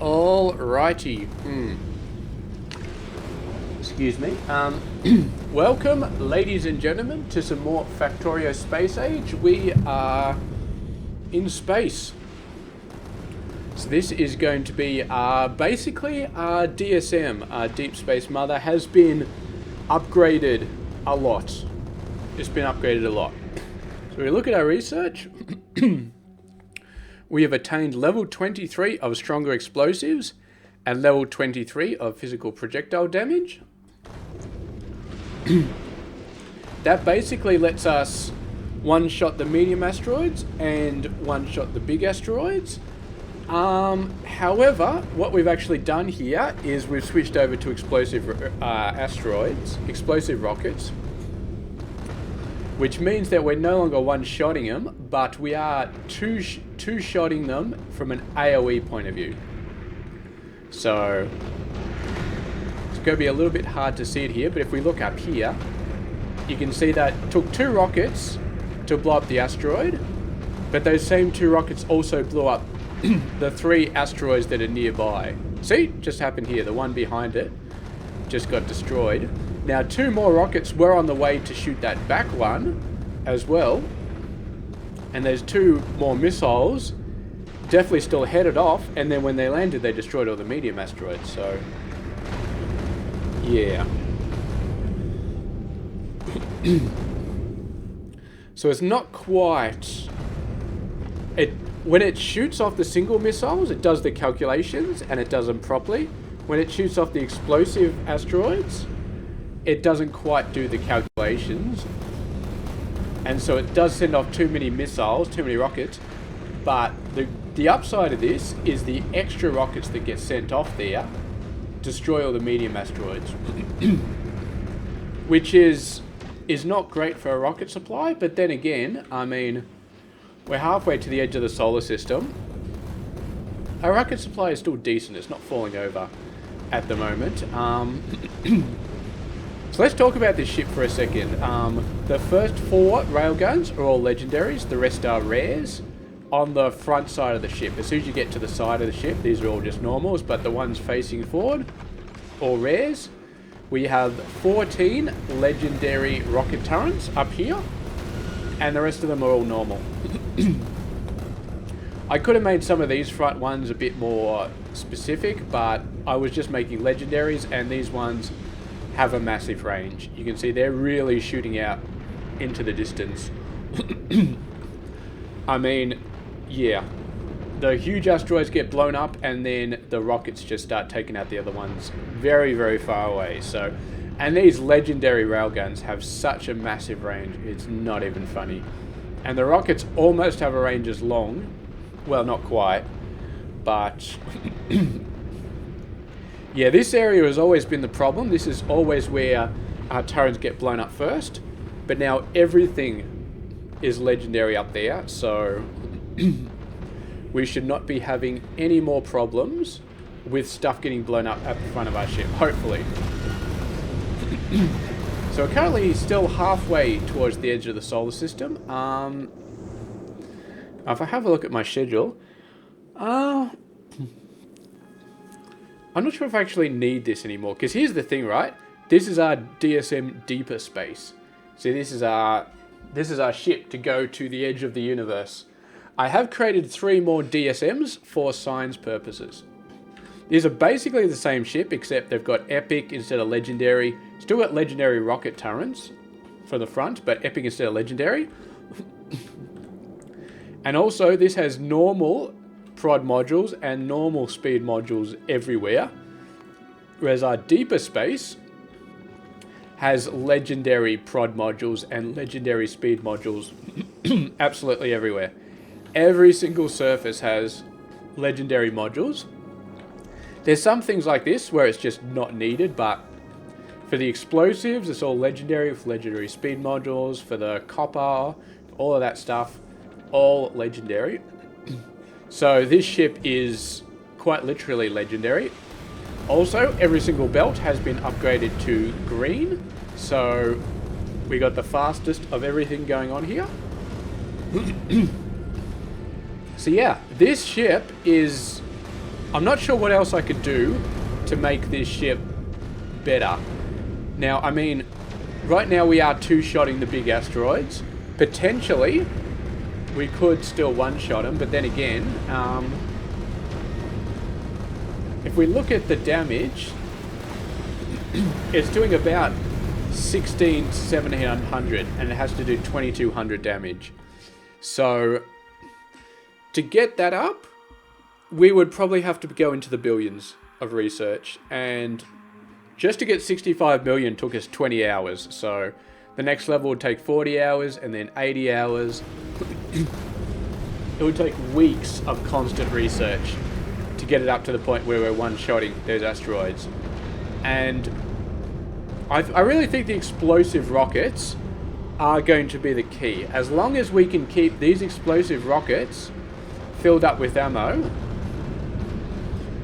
Alrighty. Excuse me. Welcome, ladies and gentlemen, to some more Factorio Space Age. We are in space. So this is going to be basically our DSM, our Deep Space Mother, has been upgraded a lot. It's been upgraded a lot. So we look at our research. We have attained level 23 of stronger explosives and level 23 of physical projectile damage. That basically lets us one-shot the medium asteroids and one-shot the big asteroids. However, what we've actually done here is we've switched over to explosive explosive rockets, which means that we're no longer one-shotting them, but we are two-shotting them from an AoE point of view. So it's going to be a little bit hard to see it here, but if we look up here, you can see that it took 2 rockets to blow up the asteroid, but those same 2 rockets also blew up the 3 asteroids that are nearby. See, just happened here. The one behind it just got destroyed. Now 2 more rockets were on the way to shoot that back one as well, and there's 2 more missiles definitely still headed off, and then when they landed they destroyed all the medium asteroids. So yeah. So it's not quite when it shoots off the single missiles, it does the calculations and it does them properly. When it shoots off the explosive asteroids, it doesn't quite do the calculations, and so it does send off too many missiles, too many rockets. But the upside of this is the extra rockets that get sent off there destroy all the medium asteroids, which is not great for a rocket supply. But then again, I mean, we're halfway to the edge of the solar system. Our rocket supply is still decent. It's not falling over at the moment. So let's talk about this ship for a second. The first 4 railguns are all legendaries, the rest are rares. On the front side of the ship, as soon as you get to the side of the ship, these are all just normals, but the ones facing forward, all rares. We have 14 legendary rocket turrets up here, and the rest of them are all normal. I could have made some of these front ones a bit more specific, but I was just making legendaries, and these ones have a massive range. You can see they're really shooting out into the distance. I mean, yeah, the huge asteroids get blown up and then the rockets just start taking out the other ones very, very far away. So, and these legendary railguns have such a massive range, it's not even funny. And the rockets almost have a range as long, well, not quite, but yeah, this area has always been the problem. This is always where our turrets get blown up first. But now everything is legendary up there, so we should not be having any more problems with stuff getting blown up at the front of our ship, hopefully. So we're currently still halfway towards the edge of the solar system. If I have a look at my schedule, I'm not sure if I actually need this anymore, because here's the thing, right? This is our DSM deeper space. See, this is our ship to go to the edge of the universe. I have created 3 more DSMs for science purposes. These are basically the same ship, except they've got epic instead of legendary. Still got legendary rocket turrets for the front, but epic instead of legendary. And also, this has normal prod modules and normal speed modules everywhere, whereas our deeper space has legendary prod modules and legendary speed modules absolutely everywhere. Every single surface has legendary modules. There's some things like this where it's just not needed, but for the explosives it's all legendary with legendary speed modules. For the copper, all of that stuff, all legendary. So this ship is quite literally legendary. Also, every single belt has been upgraded to green, so we got the fastest of everything going on here. So yeah, this ship is I'm not sure what else I could do to make this ship better. Now, I mean, right now we are two-shotting the big asteroids. Potentially, we could still one-shot them, but then again, if we look at the damage, it's doing about 1700 and it has to do 2200 damage. So to get that up, we would probably have to go into the billions of research, and just to get 65 million took us 20 hours. So the next level would take 40 hours and then 80 hours. It would take weeks of constant research to get it up to the point where we're one-shotting those asteroids. And I really think the explosive rockets are going to be the key. As long as we can keep these explosive rockets filled up with ammo,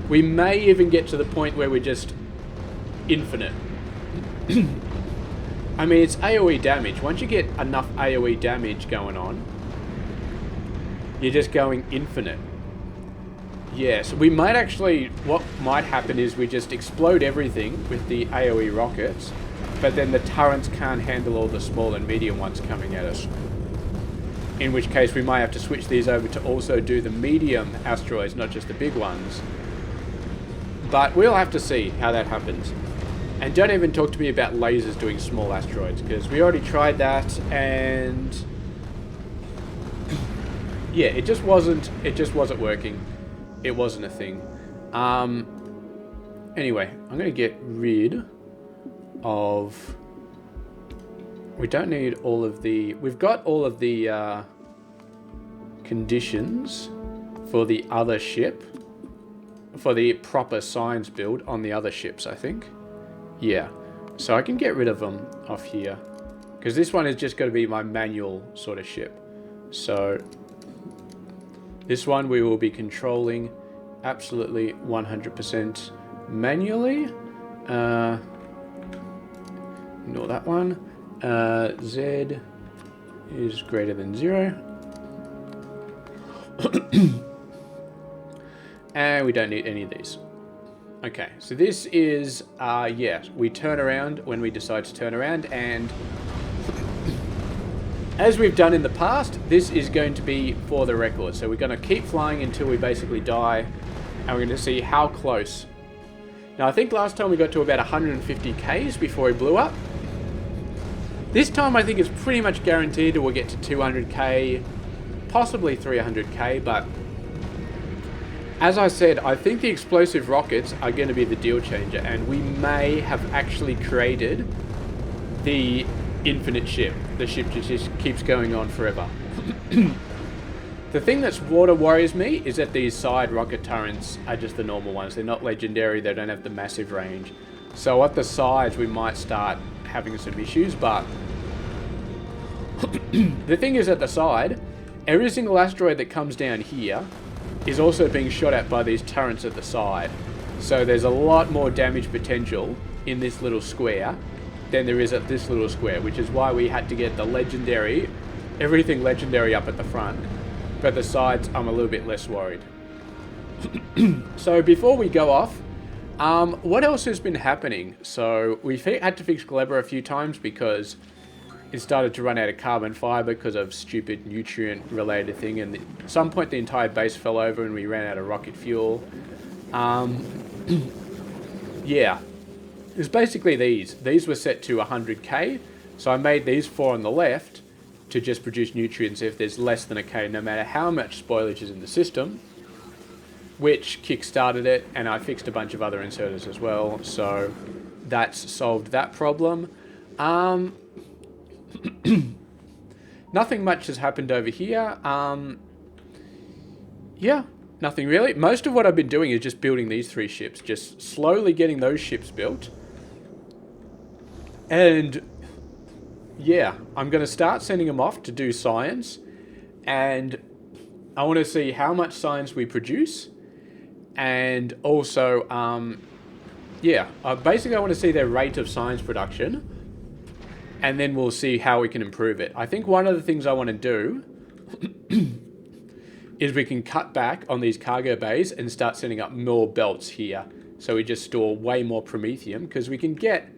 we may even get to the point where we're just infinite. I mean, it's AoE damage. Once you get enough AoE damage going on, you're just going infinite. Yeah, so we might actually, what might happen is we just explode everything with the AoE rockets, but then the turrets can't handle all the small and medium ones coming at us. In which case we might have to switch these over to also do the medium asteroids, not just the big ones. But we'll have to see how that happens. And don't even talk to me about lasers doing small asteroids, because we already tried that, and yeah, it just wasn't working. It wasn't a thing. Anyway, I'm going to get rid of... We don't need all of the... We've got all of the conditions for the other ship. For the proper science build on the other ships, I think. Yeah. So I can get rid of them off here. Because this one is just going to be my manual sort of ship. So this one we will be controlling absolutely 100% manually. Ignore that one. Z is greater than 0. And we don't need any of these. Okay, so this is, yeah, we turn around when we decide to turn around, and as we've done in the past, this is going to be for the record. So we're going to keep flying until we basically die, and we're going to see how close. Now, I think last time we got to about 150 Ks before we blew up. This time I think it's pretty much guaranteed we'll get to 200k, possibly 300k, but as I said, I think the explosive rockets are going to be the deal changer, and we may have actually created the infinite ship. The ship just keeps going on forever. The thing that's worries me is that these side rocket turrets are just the normal ones. They're not legendary, they don't have the massive range. So at the sides we might start having some issues, but the thing is, at the side, every single asteroid that comes down here is also being shot at by these turrets at the side. So there's a lot more damage potential in this little square than there is at this little square, which is why we had to get the legendary, everything legendary up at the front, but the sides I'm a little bit less worried. So before we go off, what else has been happening? So we had to fix Glebra a few times because it started to run out of carbon fiber because of stupid nutrient related thing, and at some point the entire base fell over and we ran out of rocket fuel. Yeah, it was basically these were set to 100k, so I made these 4 on the left to just produce nutrients if there's less than a k, no matter how much spoilage is in the system, which kick-started it, and I fixed a bunch of other inserters as well, so that's solved that problem. Nothing much has happened over here. Yeah, nothing really. Most of what I've been doing is just building these 3 ships, just slowly getting those ships built. And yeah, I'm going to start sending them off to do science, and I want to see how much science we produce, and also, yeah, basically I want to see their rate of science production, and then we'll see how we can improve it. I think one of the things I want to do is we can cut back on these cargo bays and start setting up more belts here. So we just store way more promethium, because we can get,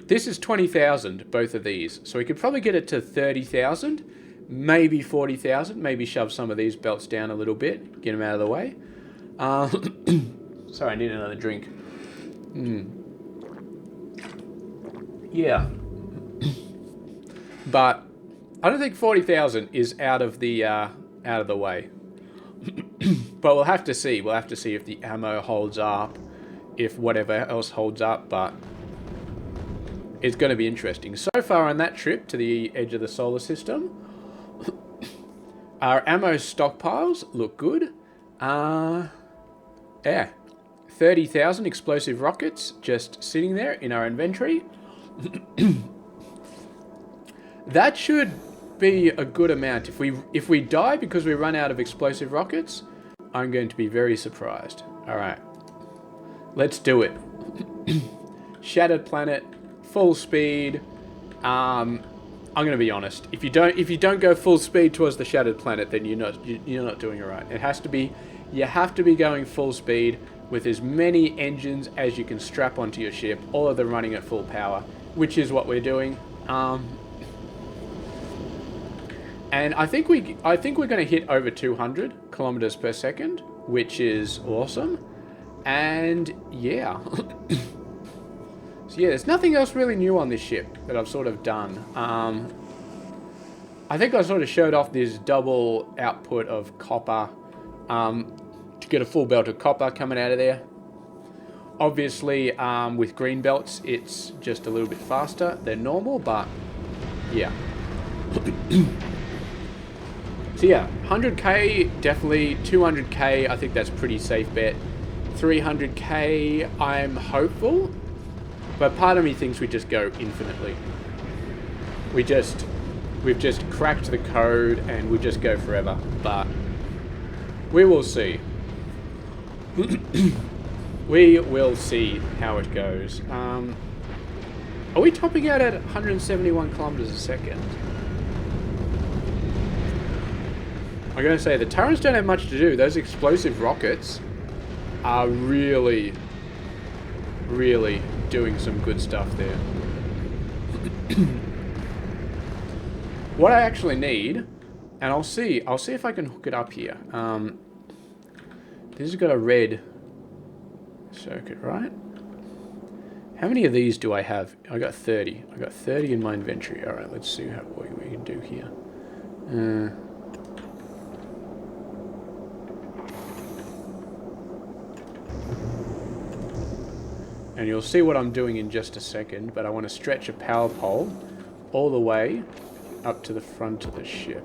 this is 20,000, both of these. So we could probably get it to 30,000, maybe 40,000, maybe shove some of these belts down a little bit, get them out of the way. Sorry, I need another drink. Yeah. But I don't think 40,000 is out of the way. But we'll have to see. We'll have to see if the ammo holds up, if whatever else holds up, but it's going to be interesting. So far on that trip to the edge of the solar system, our ammo stockpiles look good. Yeah. 30,000 explosive rockets just sitting there in our inventory. That should be a good amount. If we die because we run out of explosive rockets, I'm going to be very surprised. All right, let's do it. Shattered planet, full speed. I'm going to be honest. If you don't go full speed towards the shattered planet, then you're not doing it right. It has to be. You have to be going full speed with as many engines as you can strap onto your ship, all of them running at full power, which is what we're doing. And I think we're going to hit over 200 kilometers per second, which is awesome. And yeah. So yeah, there's nothing else really new on this ship that I've sort of done. I think I sort of showed off this double output of copper, to get a full belt of copper coming out of there. Obviously, with green belts, it's just a little bit faster than normal, but yeah. So yeah, 100k, definitely. 200k, I think that's pretty safe bet. 300k, I'm hopeful. But part of me thinks we just go infinitely. We've just cracked the code and we just go forever. But we will see. We will see how it goes. Are we topping out at 171 kilometers a second? I'm going to say the turrets don't have much to do. Those explosive rockets are really, really doing some good stuff there. What I actually need, and I'll see if I can hook it up here. This has got a red circuit, right? How many of these do I have? I got 30. I got 30 in my inventory. All right, let's see what we can do here. And you'll see what I'm doing in just a second, but I want to stretch a power pole all the way up to the front of the ship.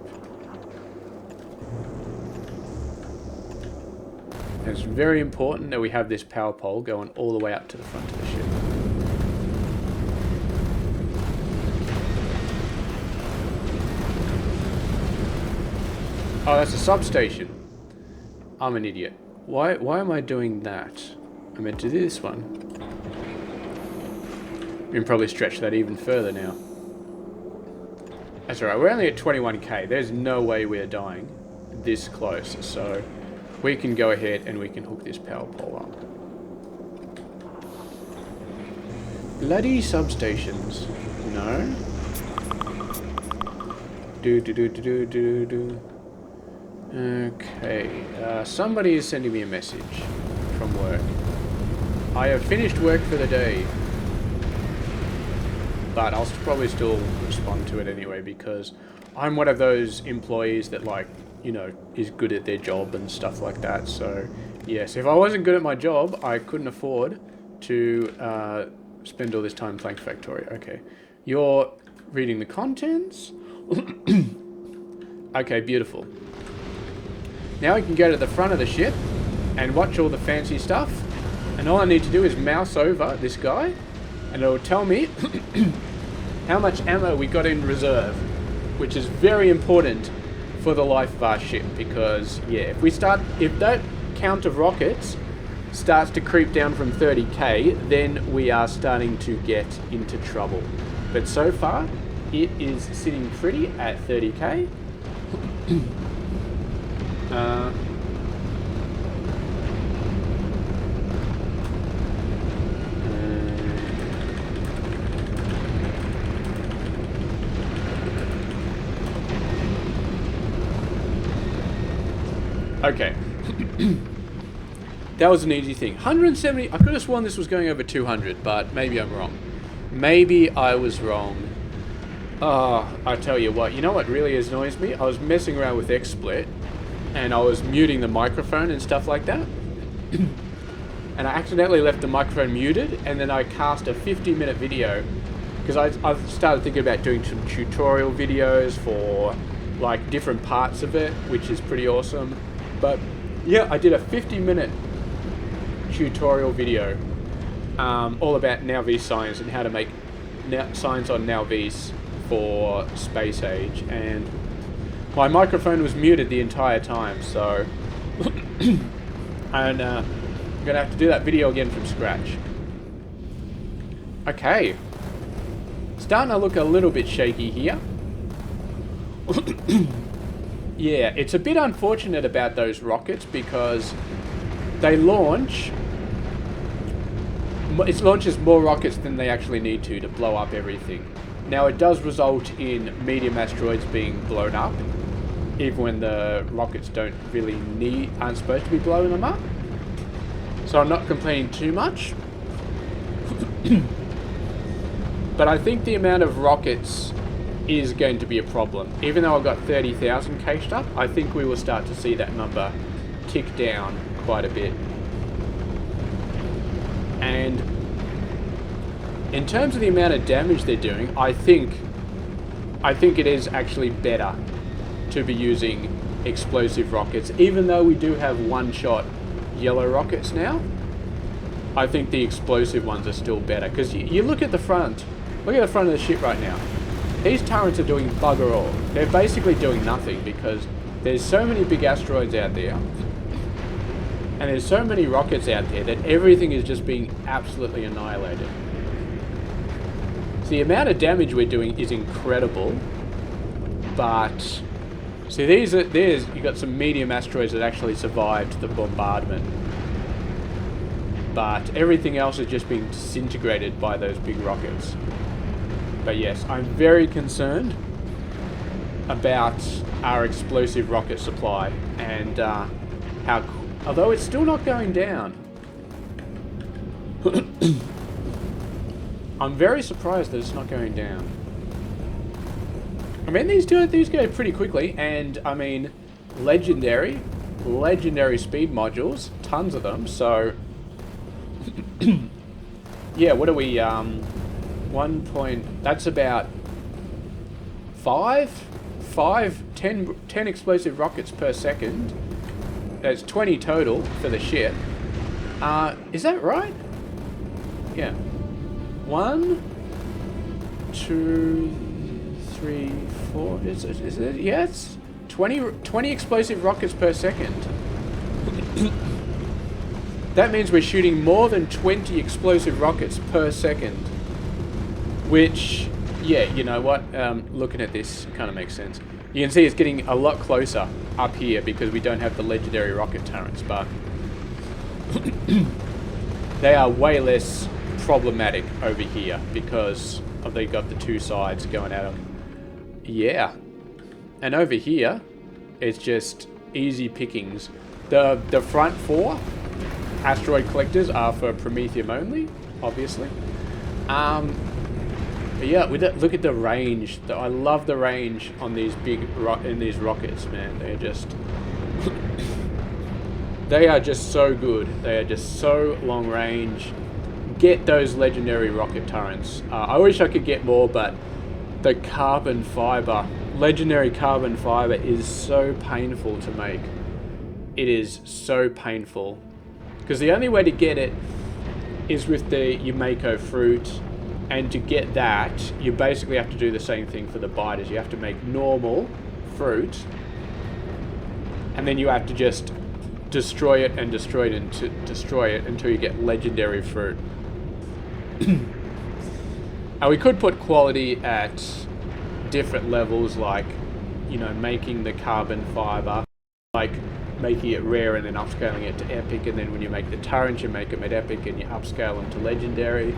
And it's very important that we have this power pole going all the way up to the front of the ship. Oh, that's a substation. I'm an idiot. Why am I doing that? I meant to do this one. We can probably stretch that even further now. That's alright, we're only at 21k. There's no way we're dying this close, so we can go ahead and we can hook this power pole up. Bloody substations. No. Do. Okay, somebody is sending me a message from work. I have finished work for the day. But I'll probably still respond to it anyway, because I'm one of those employees that, like, you know, is good at their job and stuff like that. So, yes, if I wasn't good at my job, I couldn't afford to spend all this time playing Factorio. Okay, you're reading the contents. Okay, beautiful. Now we can go to the front of the ship and watch all the fancy stuff. And all I need to do is mouse over this guy, and it'll tell me how much ammo we got in reserve, which is very important for the life of our ship, because yeah, if that count of rockets starts to creep down from 30k, then we are starting to get into trouble. But so far, it is sitting pretty at 30k. Uh, okay. That was an easy thing. 170, I could have sworn this was going over 200, but maybe I'm wrong. Maybe I was wrong. I tell you what really annoys me? I was messing around with XSplit, and I was muting the microphone and stuff like that. And I accidentally left the microphone muted, and then I cast a 50-minute video, because I've started thinking about doing some tutorial videos for, like, different parts of it, which is pretty awesome. But, yeah, I did a 50-minute tutorial video all about NowVis signs and how to make signs on NowVis for space age, and my microphone was muted the entire time, so and I'm gonna have to do that video again from scratch. Okay, starting to look a little bit shaky here. Yeah, it's a bit unfortunate about those rockets because they launch. It launches more rockets than they actually need to blow up everything. Now, it does result in medium asteroids being blown up, even when the rockets don't really aren't supposed to be blowing them up. So I'm not complaining too much. But I think the amount of rockets is going to be a problem. Even though I've got 30,000 cached up, I think we will start to see that number tick down quite a bit. And in terms of the amount of damage they're doing, I think it is actually better to be using explosive rockets, even though we do have one-shot yellow rockets now. I think the explosive ones are still better, because you look at the front. Look at the front of the ship right now. These turrets are doing bugger all. They're basically doing nothing because there's so many big asteroids out there, and there's so many rockets out there that everything is just being absolutely annihilated. So the amount of damage we're doing is incredible, but see, you got some medium asteroids that actually survived the bombardment, but everything else is just being disintegrated by those big rockets. But yes, I'm very concerned about our explosive rocket supply and how, although it's still not going down. I'm very surprised that it's not going down. I mean, these go pretty quickly, and I mean, legendary speed modules, tons of them. So, yeah, what are we? 1 that's about 10 explosive rockets per second. That's 20 total for the ship. Is that right? Yeah. 1, 2, 3, 4. Is it? Yeah, it's 20 explosive rockets per second. That means we're shooting more than 20 explosive rockets per second. Which, yeah, you know what? Looking at this kind of makes sense. You can see it's getting a lot closer up here because we don't have the legendary rocket turrets, but they are way less problematic over here because they've got the two sides going at them. Yeah. And over here, it's just easy pickings. The front 4 asteroid collectors are for Promethium only, obviously. But yeah, look at the range. I love the range on these these rockets, man. They're just they are just so good. They are just so long range. Get those legendary rocket turrets. I wish I could get more, but the carbon fiber, legendary carbon fiber, is so painful to make. It is so painful because the only way to get it is with the Yumeko fruit. And to get that, you basically have to do the same thing for the biters. You have to make normal fruit, and then you have to just destroy it and destroy it and destroy it until you get legendary fruit. And we could put quality at different levels, like, you know, making the carbon fiber, like making it rare and then upscaling it to epic, and then when you make the turrets, you make them at epic and you upscale them to legendary.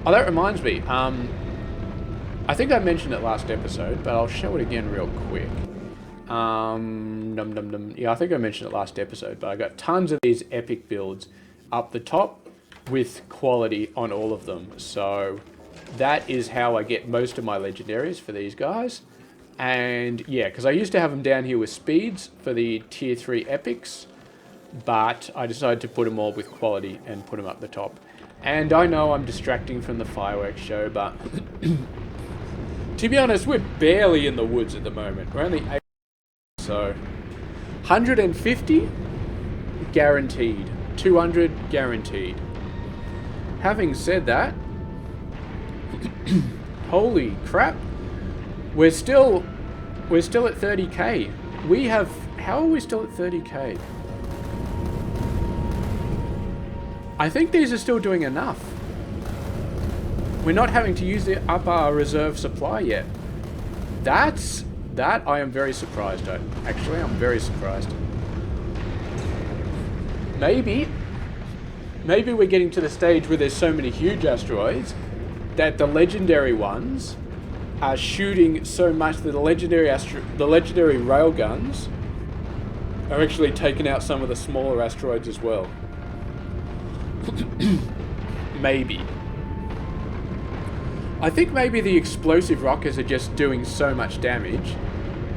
Oh, that reminds me. I think I mentioned it last episode, but I'll show it again real quick. Yeah, I think I mentioned it last episode, but I got tons of these epic builds up the top with quality on all of them. So that is how I get most of my legendaries for these guys. And yeah, because I used to have them down here with speeds for the tier 3 epics, but I decided to put them all with quality and put them up the top. And I know I'm distracting from the fireworks show, but to be honest, we're barely in the woods at the moment. We're only 8, so 150 guaranteed, 200 guaranteed. Having said that, holy crap, we're still at 30k. How are we still at 30k? I think these are still doing enough. We're not having to use up our reserve supply yet. That I am very surprised at. Actually, I'm very surprised. Maybe we're getting to the stage where there's so many huge asteroids that the legendary ones are shooting so much that the legendary railguns are actually taking out some of the smaller asteroids as well. Maybe. I think maybe the explosive rockets are just doing so much damage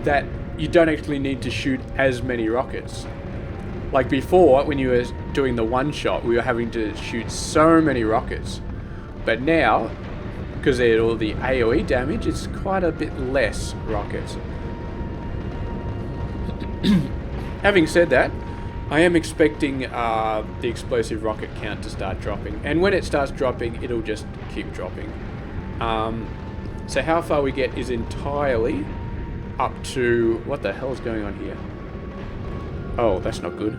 that you don't actually need to shoot as many rockets. Like before, when you were doing the one shot, we were having to shoot so many rockets. But now, because they had all the AoE damage, it's quite a bit less rockets. Having said that, I am expecting the explosive rocket count to start dropping. And when it starts dropping, it'll just keep dropping. So how far we get is entirely up to... What the hell is going on here? Oh, that's not good.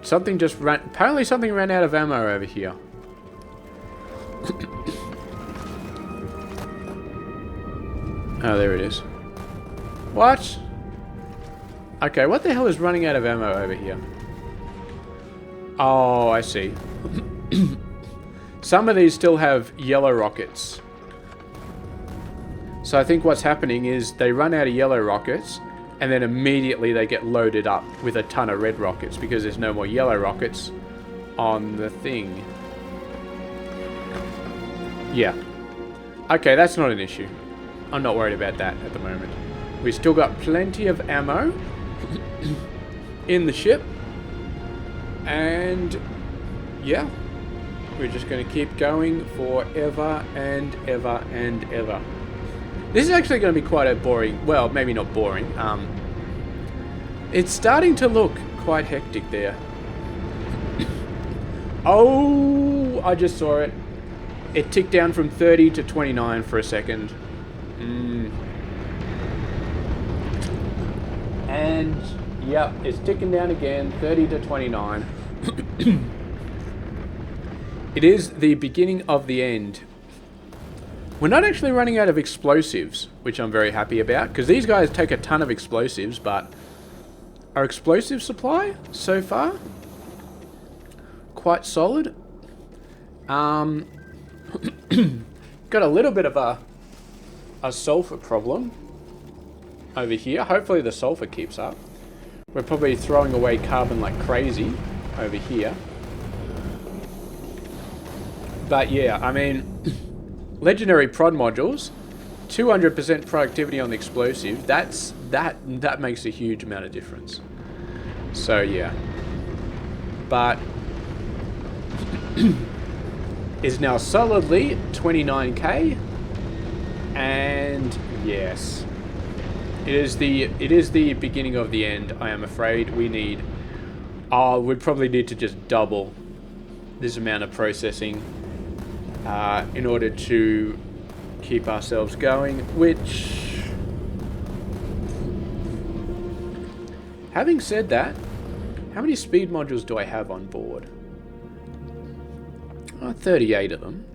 Something just ran... Apparently something ran out of ammo over here. Oh, there it is. What? Okay, what the hell is running out of ammo over here? Oh, I see. Some of these still have yellow rockets. So I think what's happening is they run out of yellow rockets and then immediately they get loaded up with a ton of red rockets because there's no more yellow rockets on the thing. Yeah. Okay, that's not an issue. I'm not worried about that at the moment. We've still got plenty of ammo in the ship. And yeah, we're just going to keep going forever and ever and ever. This is actually going to be quite a boring, well, maybe not boring. It's starting to look quite hectic there. Oh, I just saw it. It ticked down from 30 to 29 for a second. And, yep, it's ticking down again, 30 to 29. It is the beginning of the end. We're not actually running out of explosives, which I'm very happy about, because these guys take a ton of explosives, but our explosive supply so far, quite solid. Got a little bit of a sulfur problem over here. Hopefully the sulfur keeps up. We're probably throwing away carbon like crazy over here. But yeah, I mean, legendary prod modules, 200% productivity on the explosive, that makes a huge amount of difference. So yeah. But is now solidly 29k, and yes, it is the beginning of the end. I am afraid we'd probably need to just double this amount of processing in order to keep ourselves going, which, having said that, how many speed modules do I have on board? 38 of them.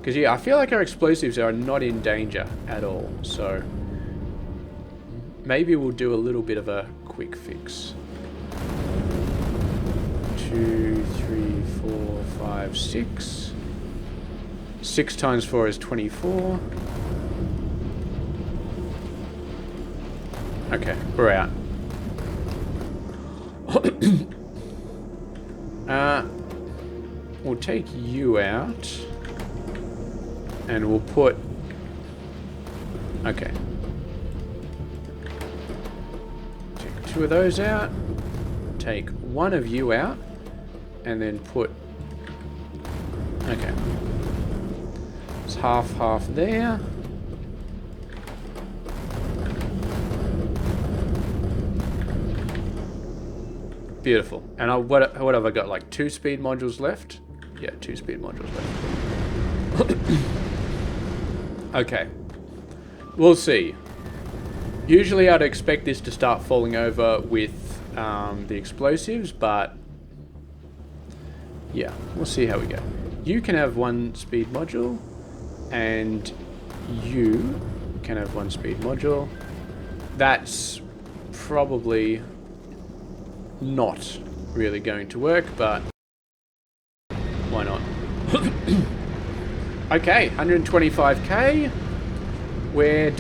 Because, yeah, I feel like our explosives are not in danger at all. So, maybe we'll do a little bit of a quick fix. 2, 3, 4, 5, 6. 6 times 4 is 24. Okay, we're out. We'll take you out. And we'll put... Okay. Take 2 of those out. Take 1 of you out. And then put... Okay. It's half there. Beautiful. And what have I got? Like 2 speed modules left? Yeah, 2 speed modules left. Okay. We'll see. Usually I'd expect this to start falling over with the explosives, but yeah, we'll see how we go. You can have 1 speed module, and you can have 1 speed module. That's probably not really going to work, but why not? Okay, 125k. We're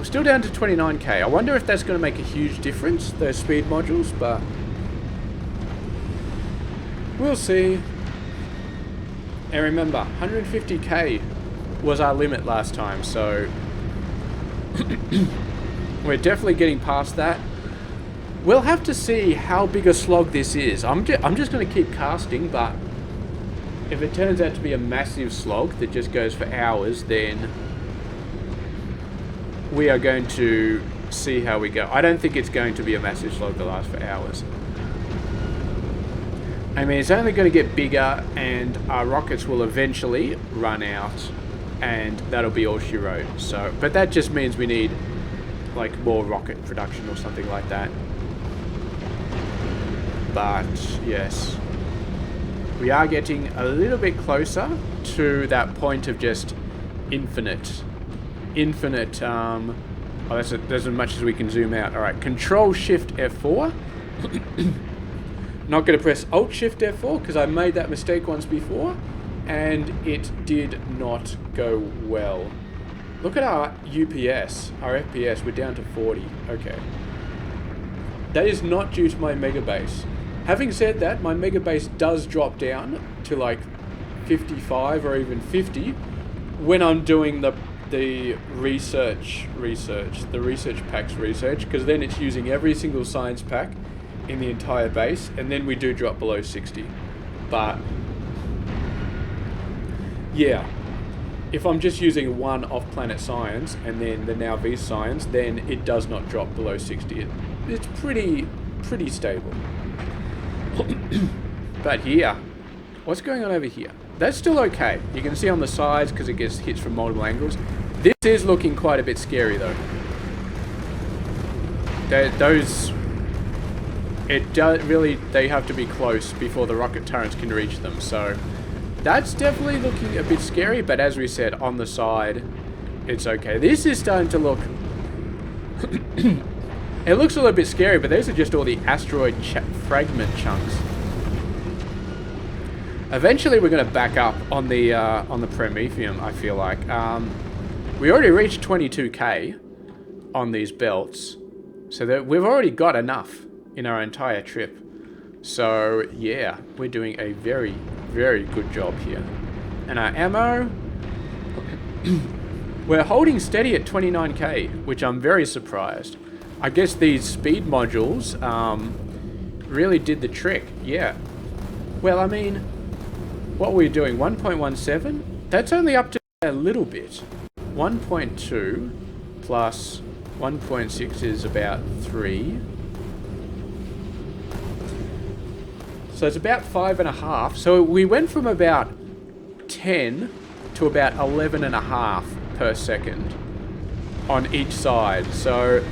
still down to 29k. I wonder if that's going to make a huge difference, those speed modules, but we'll see. And remember, 150k was our limit last time, so we're definitely getting past that. We'll have to see how big a slog this is. I'm just going to keep casting, but if it turns out to be a massive slog that just goes for hours, then we are going to see how we go. I don't think it's going to be a massive slog that lasts for hours. I mean, it's only going to get bigger, and our rockets will eventually run out, and that'll be all she wrote. So, but that just means we need like more rocket production or something like that. But yes, we are getting a little bit closer to that point of just infinite. Oh, that's as much as we can zoom out. All right, Control Shift F4. Not going to press Alt Shift F4 because I made that mistake once before, and it did not go well. Look at our UPS, our FPS. We're down to 40. Okay, that is not due to my Megabase. Having said that, my Megabase does drop down to like 55 or even 50 when I'm doing the research packs research, because then it's using every single science pack in the entire base, and then we do drop below 60. But yeah, if I'm just using one off-planet science and then the now V science, then it does not drop below 60. It's pretty stable. But here, what's going on over here? That's still okay. You can see on the sides because it gets hits from multiple angles. This is looking quite a bit scary though. They have to be close before the rocket turrets can reach them. So that's definitely looking a bit scary, but as we said, on the side, it's okay. This is starting to look... It looks a little bit scary, but those are just all the asteroid fragment chunks. Eventually, we're going to back up on the Prometheum, I feel like. We already reached 22k on these belts, so that we've already got enough in our entire trip. So, yeah, we're doing a very, very good job here. And our ammo... We're holding steady at 29k, which I'm very surprised. I guess these speed modules really did the trick. Yeah. Well, I mean, what were we doing? 1.17? That's only up to a little bit. 1.2 plus 1.6 is about 3. So it's about 5.5. So we went from about 10 to about 11.5 per second on each side. So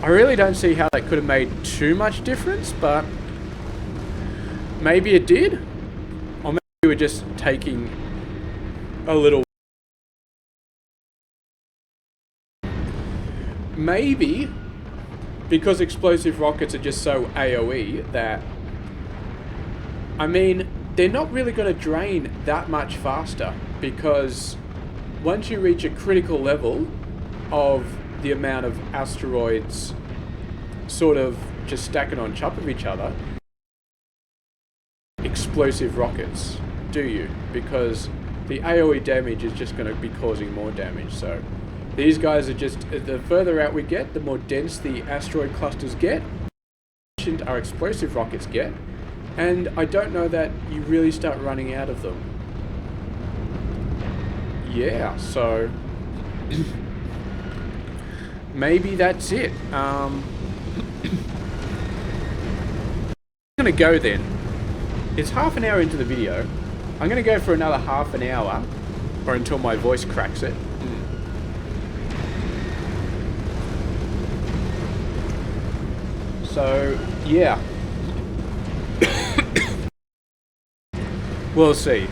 I really don't see how that could have made too much difference, but maybe it did. Or maybe we were just taking a little. Maybe because explosive rockets are just so AoE that, I mean, they're not really going to drain that much faster, because once you reach a critical level of the amount of asteroids sort of just stacking on top of each other, explosive rockets, do you? Because the AoE damage is just going to be causing more damage. So these guys are just, the further out we get, the more dense the asteroid clusters get, our explosive rockets get, and I don't know that you really start running out of them. Yeah, so maybe that's it. I'm gonna go then. It's half an hour into the video. I'm gonna go for another half an hour, or until my voice cracks it. So, yeah. We'll see.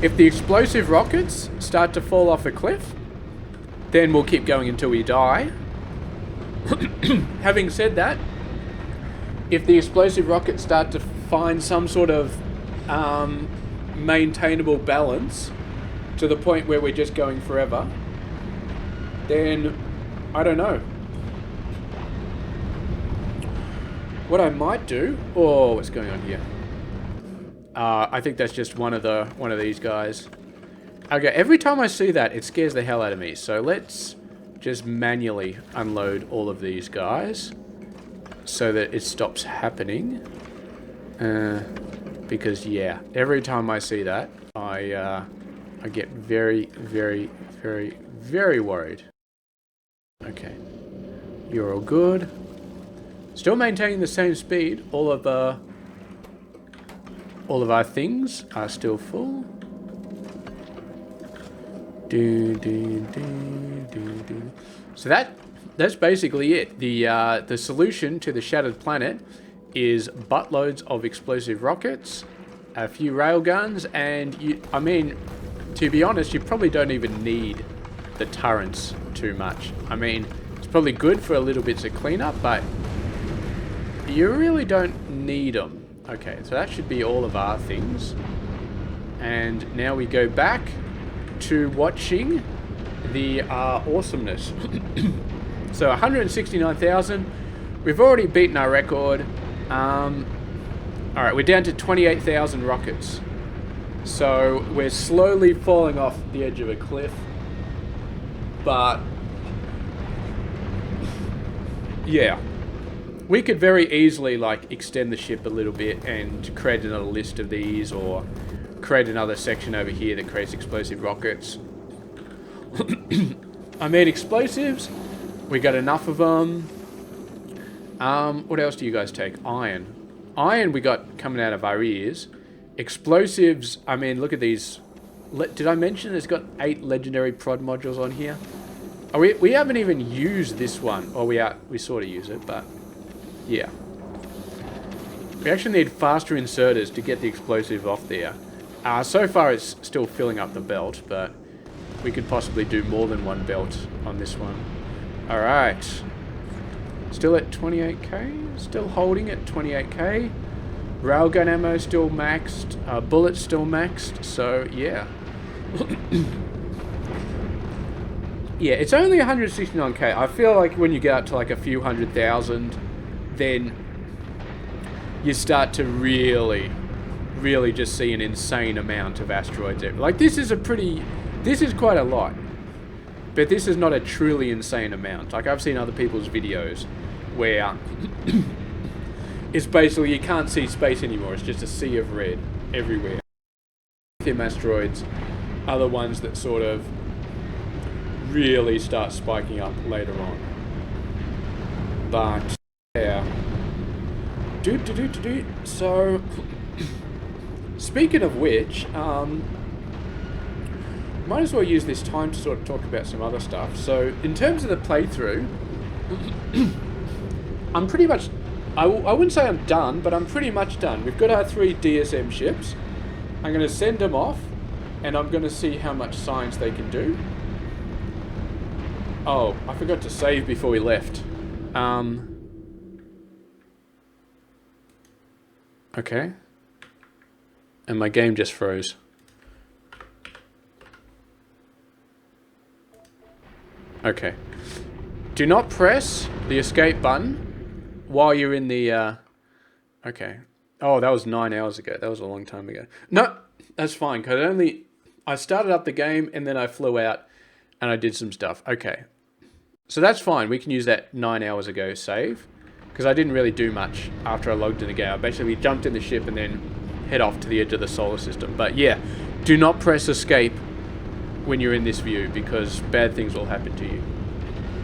If the explosive rockets start to fall off a cliff, then we'll keep going until we die. Having said that, if the explosive rockets start to find some sort of maintainable balance to the point where we're just going forever, then I don't know. What I might do... Oh, what's going on here? I think that's just one of these guys. Okay, every time I see that, it scares the hell out of me. So let's just manually unload all of these guys so that it stops happening. Because yeah, every time I see that, I get very, very, very, very worried. Okay, you're all good. Still maintaining the same speed. All of our things are still full. So that's basically it. The solution to the shattered planet is buttloads of explosive rockets, a few railguns, and I mean, to be honest, you probably don't even need the turrets too much. I mean, it's probably good for a little bits of cleanup, but you really don't need them. Okay, so that should be all of our things. And now we go back to watching the awesomeness. So 169,000. We've already beaten our record. Alright, we're down to 28,000 rockets. So we're slowly falling off the edge of a cliff. But yeah. We could very easily, like, extend the ship a little bit and create another list of these, or create another section over here that creates explosive rockets. I mean, explosives, we got enough of them. What else do you guys take? Iron. Iron we got coming out of our ears. Explosives, I mean, look at these. Did I mention it's got 8 legendary prod modules on here? Oh, we haven't even used this one. Or we sort of use it, but... yeah. We actually need faster inserters to get the explosive off there. So far it's still filling up the belt, but we could possibly do more than one belt on this one. Alright. Still at 28k? Still holding at 28k. Railgun ammo still maxed. Bullets still maxed, so yeah. Yeah, it's only 169k. I feel like when you get up to like a few 100,000... then you start to really just see an insane amount of asteroids. Like, this is quite a lot. But this is not a truly insane amount. Like, I've seen other people's videos where it's basically you can't see space anymore. It's just a sea of red everywhere. Lithium asteroids are the ones that sort of really start spiking up later on. But... yeah. So, speaking of which, might as well use this time to sort of talk about some other stuff. So, in terms of the playthrough, I'm pretty much... I wouldn't say I'm done, but I'm pretty much done. We've got our 3 DSM ships. I'm going to send them off and I'm going to see how much science they can do. Oh, I forgot to save before we left. Okay. And my game just froze. Okay. Do not press the escape button while you're in the... Okay. Oh, that was 9 hours ago. That was a long time ago. No, that's fine, because I started up the game, and then I flew out, and I did some stuff. Okay. So that's fine. We can use that 9 hours ago save, because I didn't really do much after I logged in the game. I basically jumped in the ship and then head off to the edge of the solar system. But yeah, do not press escape when you're in this view, because bad things will happen to you.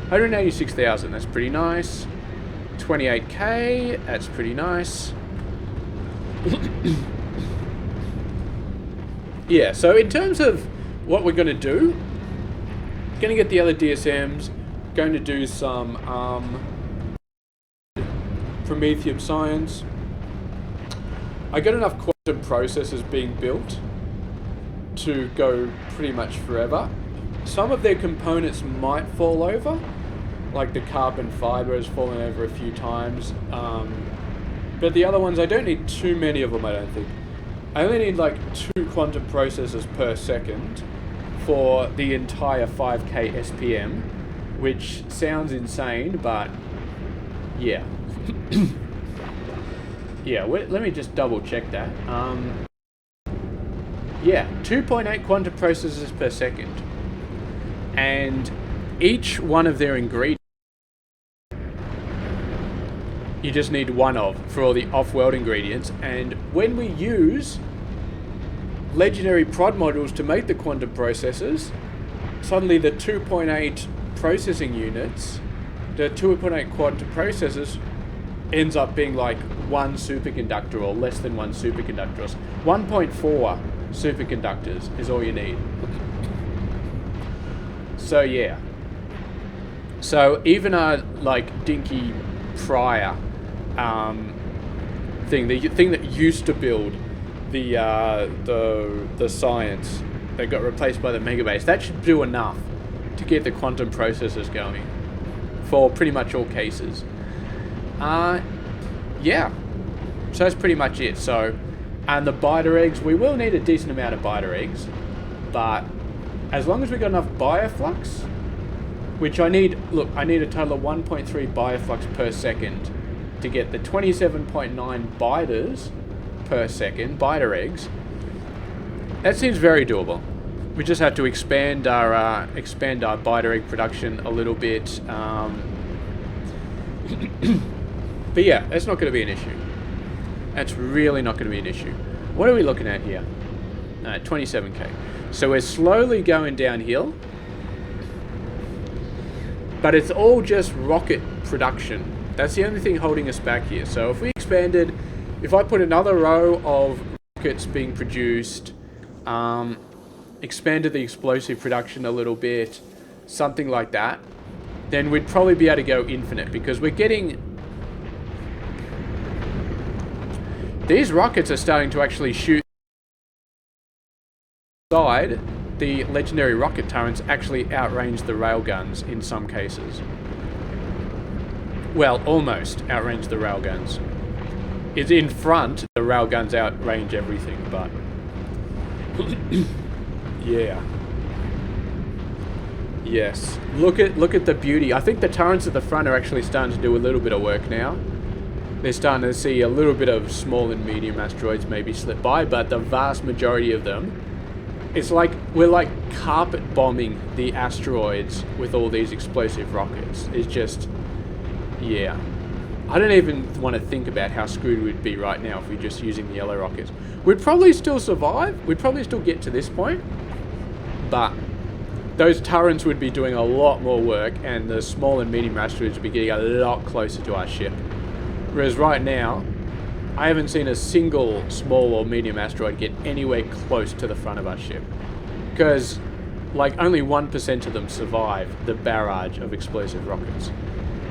186,000, that's pretty nice. 28k, that's pretty nice. Yeah, so in terms of what we're going to do, going to get the other DSMs, going to do some Prometheum science. I got enough quantum processors being built to go pretty much forever. Some of their components might fall over, like the carbon fiber has fallen over a few times, but the other ones, I don't need too many of them, I don't think. I only need like 2 quantum processors per second for the entire 5k SPM, which sounds insane, but yeah. Yeah, let me just double check that. Yeah, 2.8 quantum processors per second. And each one of their ingredients, you just need one of for all the off-world ingredients. And when we use legendary prod modules to make the quantum processors, suddenly the 2.8 processing units, the 2.8 quantum processors ends up being like 1 superconductor or less than 1 superconductor. 1.4 superconductors is all you need. So yeah. So even a like dinky prior thing, the thing that used to build the science that got replaced by the Megabase, that should do enough to get the quantum processors going for pretty much all cases. Yeah, so that's pretty much it. So, and the biter eggs, we will need a decent amount of biter eggs, but as long as we got enough bioflux, which I need a total of 1.3 bioflux per second to get the 27.9 biters per second, biter eggs. That seems very doable. We just have to expand our biter egg production a little bit. But yeah, that's not going to be an issue. That's really not going to be an issue. What are we looking at here? 27k. So we're slowly going downhill, but it's all just rocket production. That's the only thing holding us back here. So if we expanded, if I put another row of rockets being produced, expanded the explosive production a little bit, something like that, then we'd probably be able to go infinite, because we're getting... These rockets are starting to actually shoot side. The legendary rocket turrets actually outrange the railguns in some cases. Well, almost outrange the railguns. It's in front, the railguns outrange everything, but... yeah. Yes. Look at the beauty. I think the turrets at the front are actually starting to do a little bit of work now. They're starting to see a little bit of small and medium asteroids maybe slip by, but the vast majority of them, it's like we're like carpet bombing the asteroids with all these explosive rockets. It's just, yeah. I don't even want to think about how screwed we'd be right now if we're just using the yellow rockets. We'd probably still survive. We'd probably still get to this point, but those turrets would be doing a lot more work, and the small and medium asteroids would be getting a lot closer to our ship. Whereas right now, I haven't seen a single small or medium asteroid get anywhere close to the front of our ship. Because, like, only 1% of them survive the barrage of explosive rockets.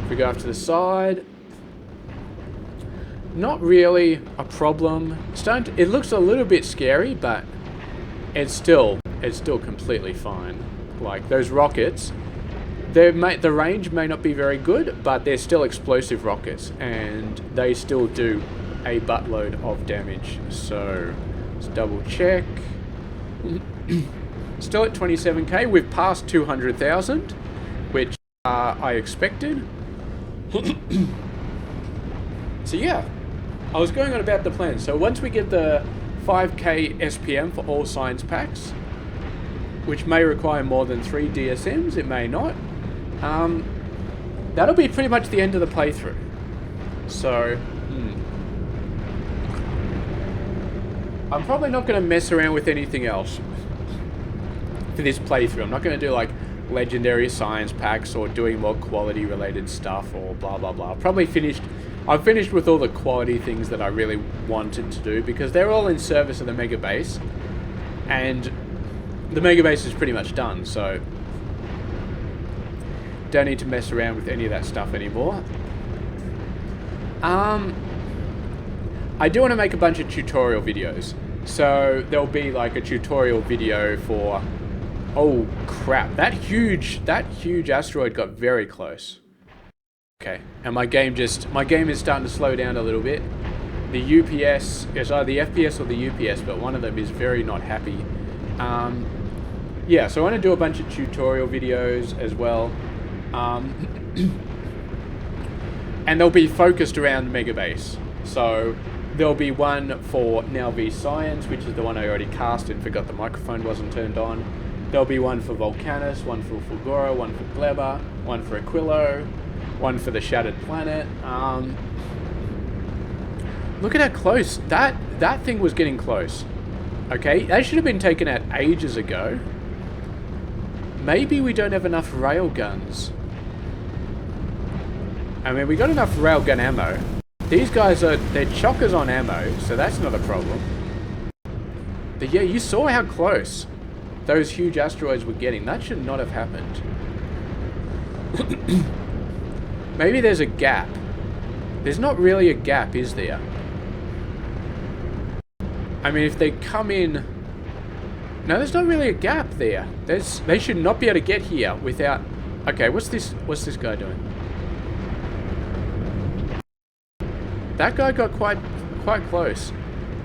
If we go off to the side, not really a problem. It looks a little bit scary, but it's still completely fine. Like, those rockets, the range may not be very good, but they're still explosive rockets, and they still do a buttload of damage. So let's double check. Still at 27k. We've passed 200,000, which I expected. So yeah, I was going on about the plan. So once we get the 5k SPM for all science packs, which may require more than 3 DSMs, it may not. That'll be pretty much the end of the playthrough. So, I'm probably not going to mess around with anything else for this playthrough. I'm not going to do like legendary science packs or doing more quality related stuff or blah blah blah. I've finished with all the quality things that I really wanted to do, because they're all in service of the Megabase, and the Megabase is pretty much done, so don't need to mess around with any of that stuff anymore. I do want to make a bunch of tutorial videos, so there'll be like a tutorial video for, oh crap, that huge asteroid got very close. Okay, and my game is starting to slow down a little bit. The UPS, it's either the FPS or the UPS, but one of them is very not happy. Yeah, so I want to do a bunch of tutorial videos as well. And they'll be focused around Megabase. So there'll be one for Now V Science, which is the one I already cast and forgot the microphone wasn't turned on. There'll be one for Volcanus, one for Fulgora, one for Gleba, one for Aquilo, one for the Shattered Planet. Look at how close that thing was getting close. Okay, that should have been taken out ages ago. Maybe we don't have enough railguns. I mean, we got enough railgun ammo. These guys they're chockers on ammo, so that's not a problem. But yeah, you saw how close those huge asteroids were getting. That should not have happened. Maybe there's a gap. There's not really a gap, is there? I mean, if they come in... No, there's not really a gap there. They should not be able to get here without... Okay, what's this guy doing? That guy got quite close.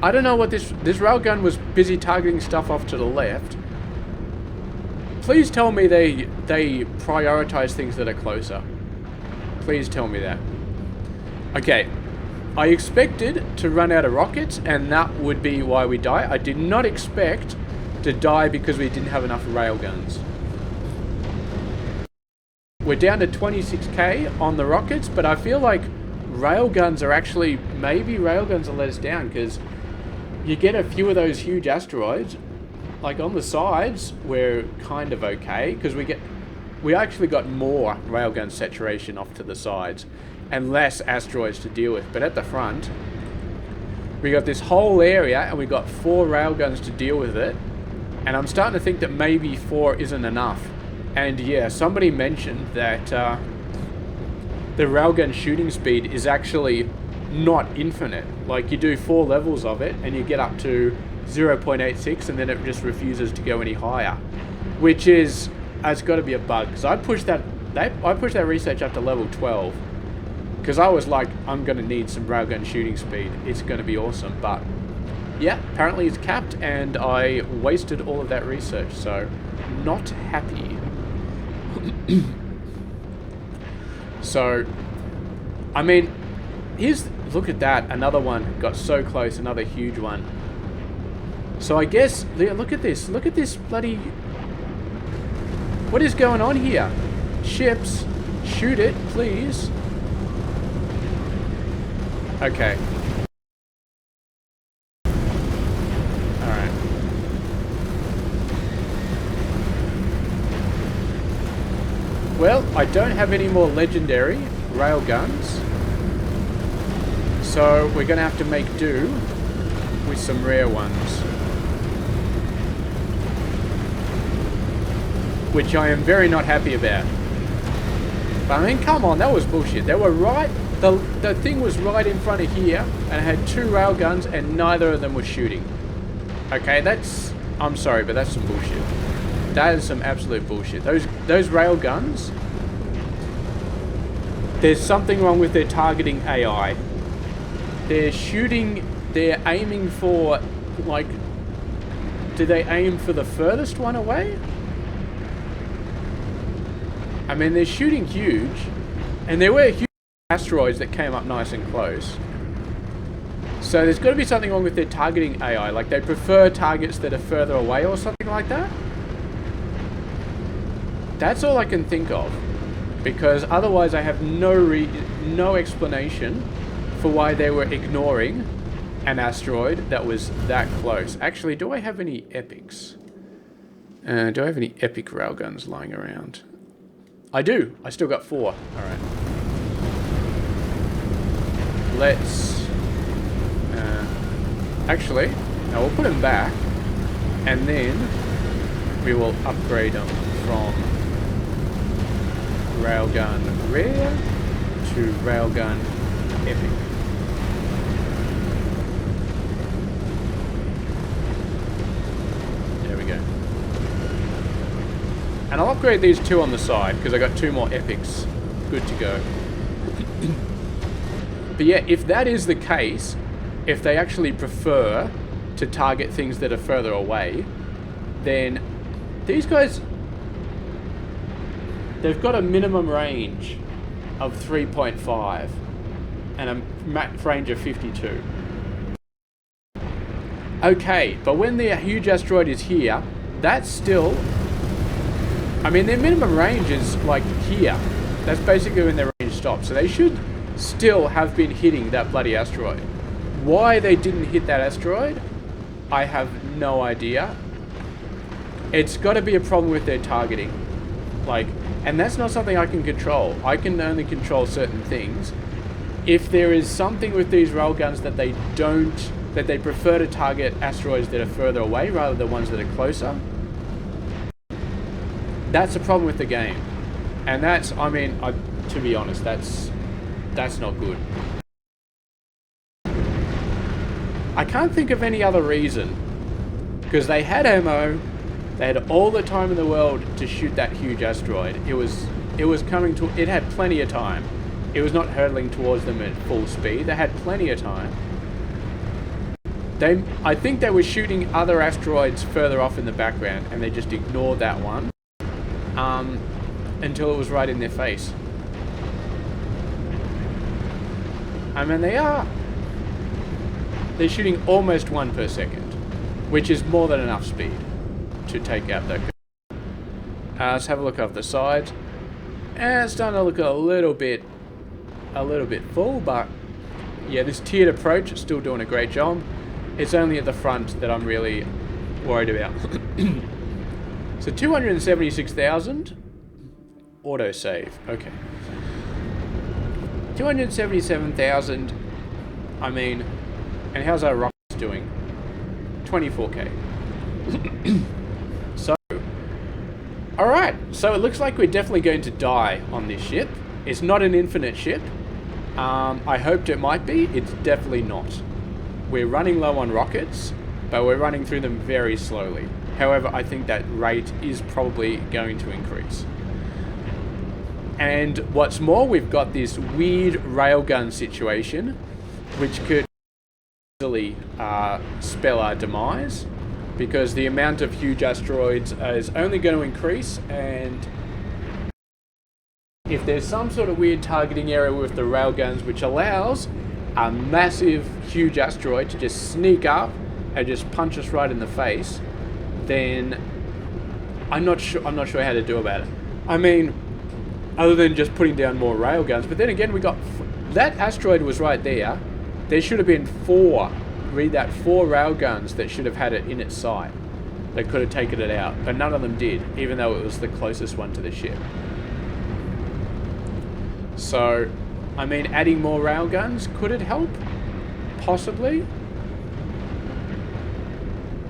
I don't know what this railgun was busy targeting stuff off to the left. Please tell me they prioritize things that are closer. Please tell me that. Okay. I expected to run out of rockets, and that would be why we die. I did not expect to die because we didn't have enough railguns. We're down to 26k on the rockets, but I feel like railguns are actually... Maybe railguns will let us down, because you get a few of those huge asteroids. Like on the sides, we're kind of okay, because we actually got more railgun saturation off to the sides and less asteroids to deal with. But at the front, we got this whole area and we got 4 railguns to deal with it. And I'm starting to think that maybe 4 isn't enough. And yeah, somebody mentioned that the railgun shooting speed is actually not infinite. Like, you do 4 levels of it and you get up to 0.86 and then it just refuses to go any higher, which is... It's got to be a bug, because I pushed that research up to level 12 because I was like, I'm going to need some railgun shooting speed. It's going to be awesome. But yeah, apparently it's capped, and I wasted all of that research, so not happy. So, I mean, look at that, another one got so close, another huge one. So I guess, look at this bloody... What is going on here? Ships, shoot it, please. Okay. Alright. Well, I don't have any more legendary railguns, so we're going to have to make do with some rare ones. Which I am very not happy about. But I mean, come on, that was bullshit. They were right, the thing was right in front of here, and it had 2 railguns, and neither of them were shooting. Okay, that's I'm sorry, but that's some bullshit. That is some absolute bullshit. Those rail guns, there's something wrong with their targeting AI. They're aiming for, like, do they aim for the furthest one away? I mean, they're shooting huge, and there were huge asteroids that came up nice and close. So there's got to be something wrong with their targeting AI, like they prefer targets that are further away or something like that. That's all I can think of, because otherwise I have no explanation for why they were ignoring an asteroid that was that close. Actually, do I have any epics? Do I have any epic railguns lying around? I do. I still got 4. Alright. Let's... actually, now we'll put them back, and then we will upgrade them from railgun rare to railgun epic. There we go. And I'll upgrade these 2 on the side, because I got 2 more epics good to go. But yeah, if that is the case, if they actually prefer to target things that are further away, then these guys, they've got a minimum range of 3.5 and a max range of 52. Okay, but when the huge asteroid is here, that's still... I mean, their minimum range is like here. That's basically when their range stops. So they should still have been hitting that bloody asteroid. Why they didn't hit that asteroid, I have no idea. It's got to be a problem with their targeting. Like, and that's not something I can control. I can only control certain things. If there is something with these railguns that they don't, that they prefer to target asteroids that are further away rather than ones that are closer, that's a problem with the game. And that's, I mean, to be honest, that's not good. I can't think of any other reason, because they had ammo, they had all the time in the world to shoot that huge asteroid. It was coming to, it had plenty of time. It was not hurtling towards them at full speed. They had plenty of time. I think they were shooting other asteroids further off in the background, and they just ignored that one until it was right in their face. I mean, they're shooting almost 1 per second, which is more than enough speed to take out that guy. Let's have a look off the side. And it's starting to look a little bit full, but yeah, this tiered approach is still doing a great job. It's only at the front that I'm really worried about. So 276,000 autosave. Okay. 277,000. I mean, and how's our rockets doing? 24k. So, alright, so it looks like we're definitely going to die on this ship. It's not an infinite ship. I hoped it might be. It's definitely not. We're running low on rockets, but we're running through them very slowly. However, I think that rate is probably going to increase. And what's more, we've got this weird railgun situation, which could easily spell our demise, because the amount of huge asteroids is only going to increase, and if there's some sort of weird targeting area with the railguns which allows a massive huge asteroid to just sneak up and just punch us right in the face, then I'm not sure how to do about it. I mean, other than just putting down more railguns. But then again, we got that asteroid was right there. There should have been 4 railguns that should have had it in its sight. They could have taken it out, but none of them did, even though it was the closest one to the ship. So, I mean, adding more railguns, could it help? Possibly.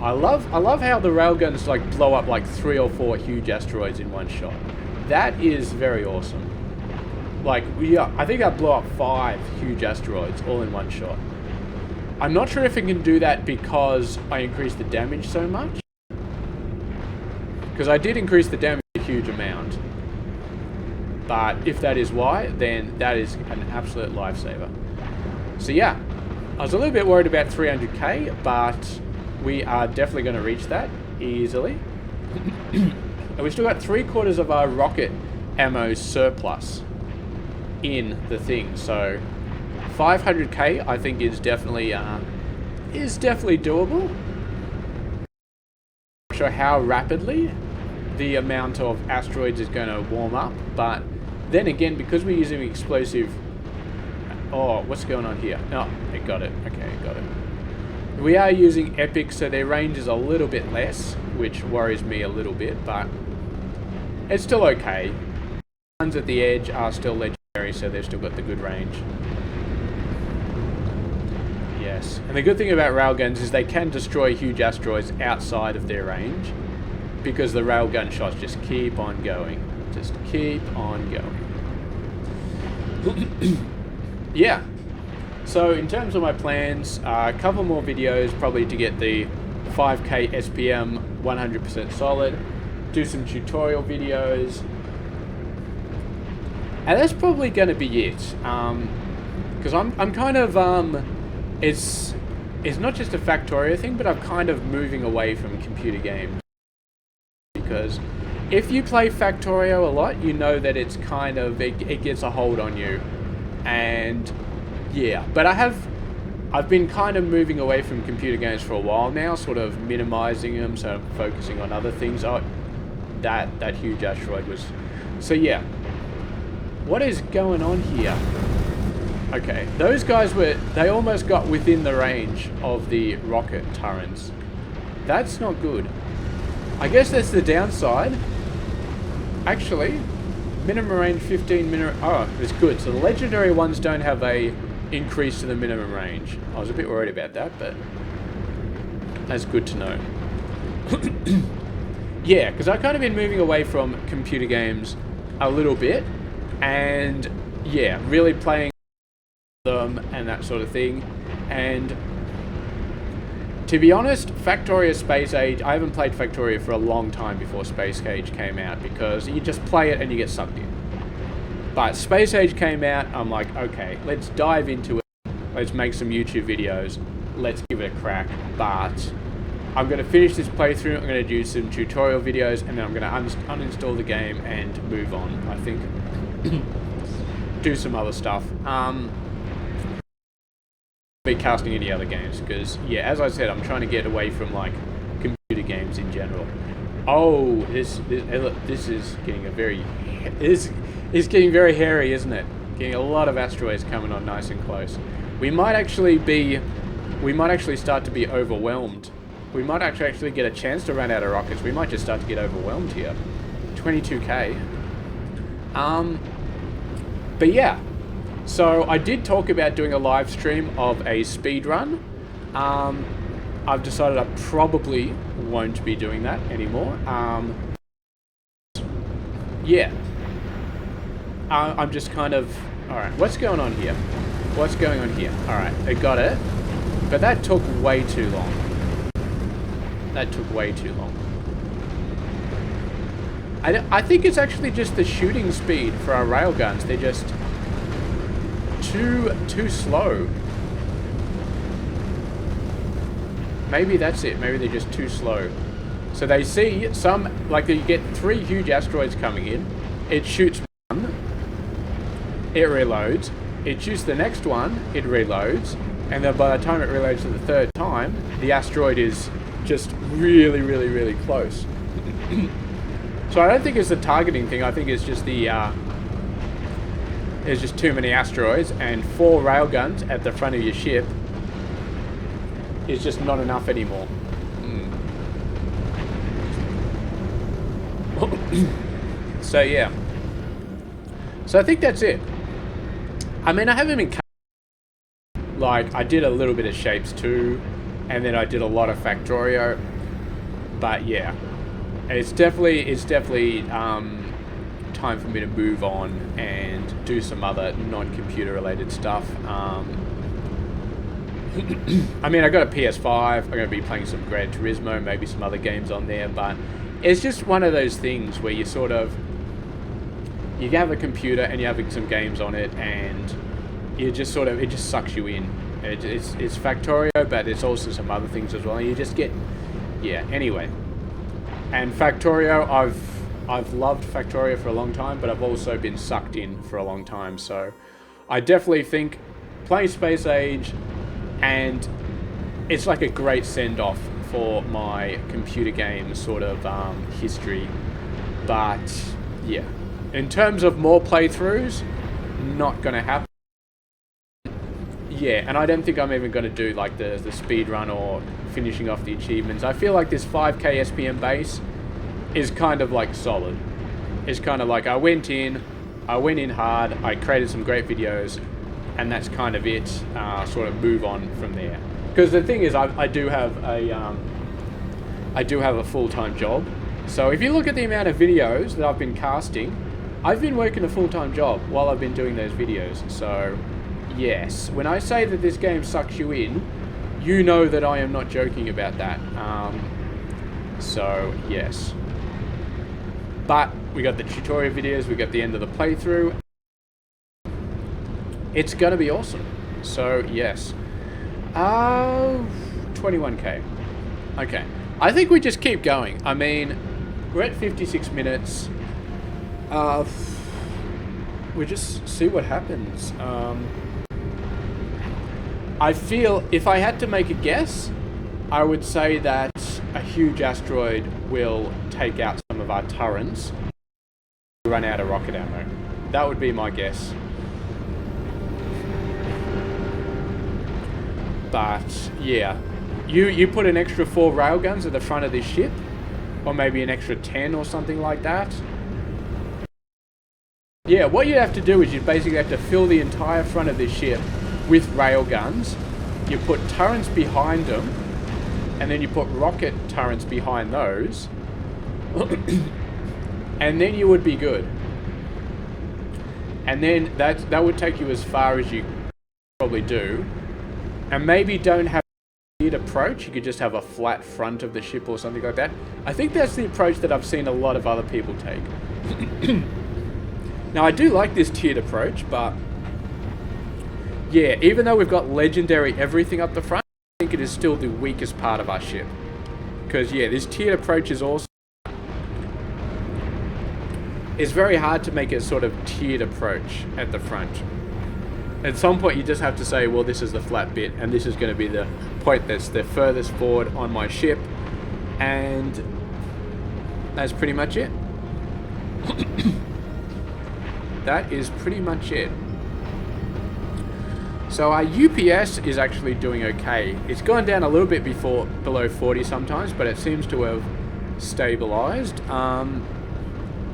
I love how the railguns like blow up like 3 or 4 huge asteroids in one shot. That is very awesome. Like, I think I blow up 5 huge asteroids all in one shot. I'm not sure if it can do that because I increase the damage so much, because I did increase the damage a huge amount. But if that is why, then that is an absolute lifesaver. So yeah, I was a little bit worried about 300k, but we are definitely going to reach that easily. And we've still got 3/4 of our rocket ammo surplus in the thing, so 500k I think is definitely doable. Not sure how rapidly the amount of asteroids is going to warm up, but then again, because we're using explosive... Oh, what's going on here? Oh, I got it. Okay, I got it. We are using epic, so their range is a little bit less, which worries me a little bit, but it's still okay. The ones at the edge are still legendary, so they've still got the good range. Yes, and the good thing about railguns is they can destroy huge asteroids outside of their range, because the railgun shots just keep on going. Just keep on going. Yeah. So in terms of my plans, a couple more videos probably to get the 5k SPM 100% solid, do some tutorial videos, and that's probably going to be it. Because I'm kind of it's not just a Factorio thing, but I'm kind of moving away from computer games. Because if you play Factorio a lot, you know that it's kind of it gets a hold on you, and yeah. But I've been kind of moving away from computer games for a while now, sort of minimizing them, so I'm focusing on other things. Oh, that huge asteroid was... So yeah, what is going on here? Okay, those guys they almost got within the range of the rocket turrets. That's not good. I guess that's the downside. Actually, minimum range 15 minute. Oh, it's good. So the legendary ones don't have a increase to the minimum range. I was a bit worried about that, but that's good to know. Yeah, because I've kind of been moving away from computer games a little bit, and yeah, really playing them and that sort of thing. And to be honest, Factorio Space Age, I haven't played Factorio for a long time before Space Age came out, because you just play it and you get sucked in. But Space Age came out, I'm like, okay, let's dive into it. Let's make some YouTube videos. Let's give it a crack. But I'm going to finish this playthrough. I'm going to do some tutorial videos, and then I'm going to uninstall the game and move on, I think. Do some other stuff. Be casting any other games, because yeah, as I said, I'm trying to get away from like computer games in general. Oh, this is getting a very it's getting very hairy, isn't it? Getting a lot of asteroids coming on nice and close. We might actually start to be overwhelmed. We might actually get a chance to run out of rockets. We might just start to get overwhelmed here. 22k. But yeah. So I did talk about doing a live stream of a speed run. I've decided I probably won't be doing that anymore. Yeah. I'm just kind of... Alright, what's going on here? What's going on here? Alright, I got it. But that took way too long. That took way too long. I think it's actually just the shooting speed for our railguns. They're just too slow. Maybe that's it. Maybe they're just too slow. So they see some, like you get 3 huge asteroids coming in. It shoots one. It reloads. It shoots the next one. It reloads. And then by the time it reloads to the 3rd time, the asteroid is just really, really, really close. So I don't think it's the targeting thing. I think it's just the... there's just too many asteroids, and 4 railguns at the front of your ship is just not enough anymore. So yeah. So I think that's it. I mean, I haven't been... Like, I did a little bit of shapes too, and then I did a lot of Factorio. But yeah, it's definitely time for me to move on and do some other non-computer related stuff. I mean, I got a PS5. I'm going to be playing some Gran Turismo, maybe some other games on there, but it's just one of those things where you sort of, you have a computer and you're having some games on it, and you just sort of, it just sucks you in. It's Factorio, but it's also some other things as well. And you just get, yeah. Anyway, and Factorio, I've loved Factorio for a long time, but I've also been sucked in for a long time. So I definitely think playing Space Age, and it's like a great send-off for my computer game sort of history. But yeah, in terms of more playthroughs, not gonna happen. Yeah, and I don't think I'm even gonna do like the speed run or finishing off the achievements. I feel like this 5k SPM base is kind of like solid. It's kind of like I went in hard, I created some great videos, and that's kind of it. Sort of move on from there. Because the thing is, I do have a full-time job. So if you look at the amount of videos that I've been casting, I've been working a full-time job while I've been doing those videos. So yes, when I say that this game sucks you in, you know that I am not joking about that. So yes. But we got the tutorial videos, we got the end of the playthrough. It's gonna be awesome. So yes. 21k. Okay. I think we just keep going. I mean, we're at 56 minutes. We just see what happens. I feel, if I had to make a guess, I would say that a huge asteroid will take out some of our turrets. Run out of rocket ammo. That would be my guess. But yeah, you put an extra 4 railguns at the front of this ship, or maybe an extra 10 or something like that. Yeah, what you have to do is you basically have to fill the entire front of this ship with railguns. You put turrets behind them, and then you put rocket turrets behind those, and then you would be good. And then that would take you as far as you probably do. And maybe don't have a weird approach. You could just have a flat front of the ship or something like that. I think that's the approach that I've seen a lot of other people take. Now, I do like this tiered approach, but yeah, even though we've got legendary everything up the front, I think it is still the weakest part of our ship. Because yeah, this tiered approach is also, it's very hard to make a sort of tiered approach at the front. At some point you just have to say, well, this is the flat bit, and this is going to be the point that's the furthest forward on my ship, and that's pretty much it. That is pretty much it. So our UPS is actually doing okay. It's gone down a little bit below 40 sometimes, but it seems to have stabilized.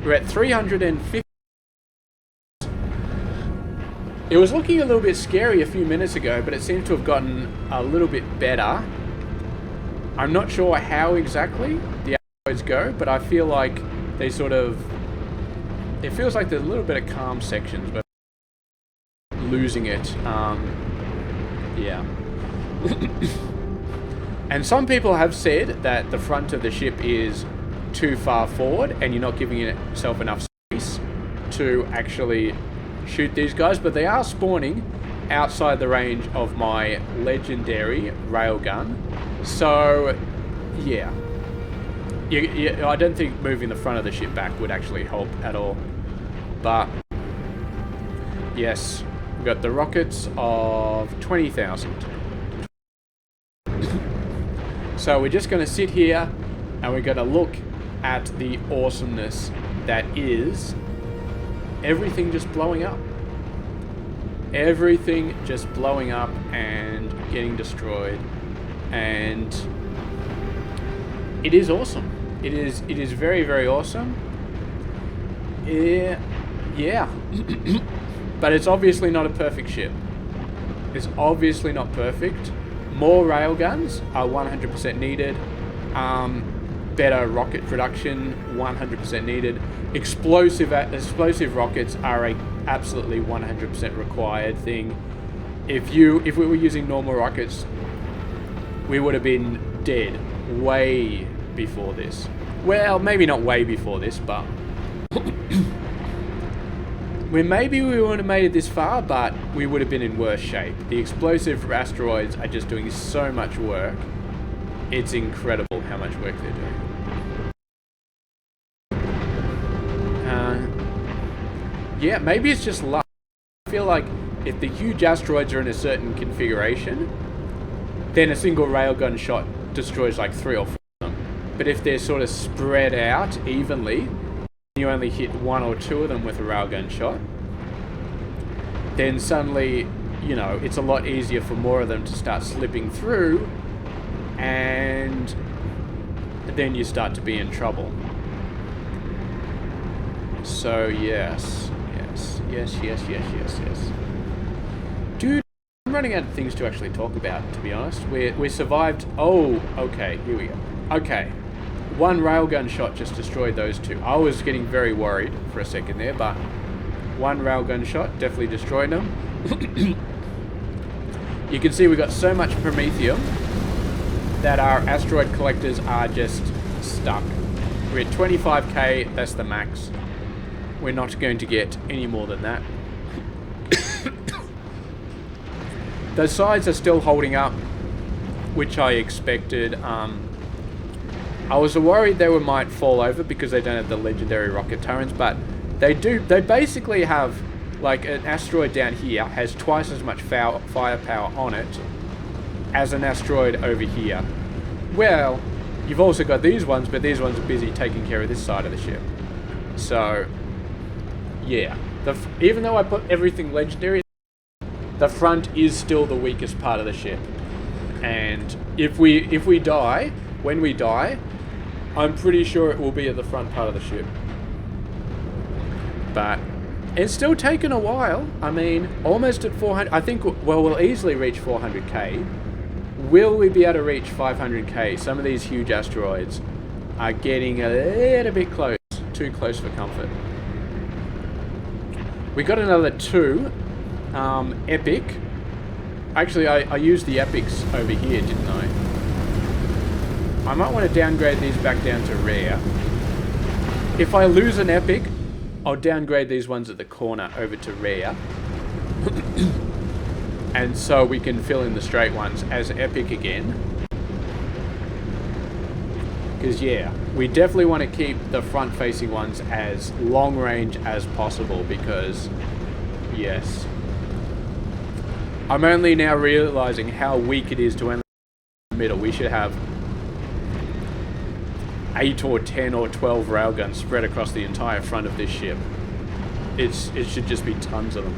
We're at 350. It was looking a little bit scary a few minutes ago, but it seems to have gotten a little bit better. I'm not sure how exactly the asteroids go, but I feel like they sort of, it feels like there's a little bit of calm sections, but losing it. Yeah. And some people have said that the front of the ship is too far forward and you're not giving yourself enough space to actually shoot these guys, but they are spawning outside the range of my legendary railgun. So yeah, I don't think moving the front of the ship back would actually help at all. But yes, we've got the rockets of 20,000. So we're just going to sit here and we're going to look at the awesomeness that is everything just blowing up. Everything just blowing up and getting destroyed. And it is awesome. It is very, very awesome. Yeah. But it's obviously not a perfect ship. It's obviously not perfect. More railguns are 100% needed. Better rocket production, 100% needed. Explosive rockets are a absolutely 100% required thing. If we were using normal rockets, we would have been dead way before this. Well, maybe not way before this, but maybe we wouldn't have made it this far, but we would have been in worse shape. The explosive asteroids are just doing so much work. It's incredible how much work they're doing. Yeah, maybe it's just luck. I feel like if the huge asteroids are in a certain configuration, then a single railgun shot destroys like 3 or 4 of them. But if they're sort of spread out evenly, you only hit 1 or 2 of them with a railgun shot, then suddenly, you know, it's a lot easier for more of them to start slipping through, and then you start to be in trouble. So yes. Dude, I'm running out of things to actually talk about, to be honest. We survived. Oh, okay, here we go. Okay, 1 railgun shot just destroyed those 2. I was getting very worried for a second there, but 1 railgun shot definitely destroyed them. You can see we got so much promethium that our asteroid collectors are just stuck. We're at 25k, that's the max. We're not going to get any more than that. The sides are still holding up, which I expected. I was worried they might fall over because they don't have the legendary rocket turrets, but they do. They basically have, like, an asteroid down here has twice as much firepower on it as an asteroid over here. Well, you've also got these ones, but these ones are busy taking care of this side of the ship. So, yeah. Even though I put everything legendary, the front is still the weakest part of the ship. And if we die, when we die, I'm pretty sure it will be at the front part of the ship. But it's still taken a while. I mean, almost at 400. I think, well, we'll easily reach 400k. Will we be able to reach 500k? Some of these huge asteroids are getting a little bit close. Too close for comfort. We got another 2. Epic. Actually, I used the epics over here, didn't I? I might want to downgrade these back down to rare. If I lose an epic, I'll downgrade these ones at the corner over to rare. And so we can fill in the straight ones as epic again. Because, yeah, we definitely want to keep the front-facing ones as long-range as possible because, yes. I'm only now realizing how weak it is to only in the middle. We should have 8 or 10 or 12 railguns spread across the entire front of this ship. It should just be tons of them.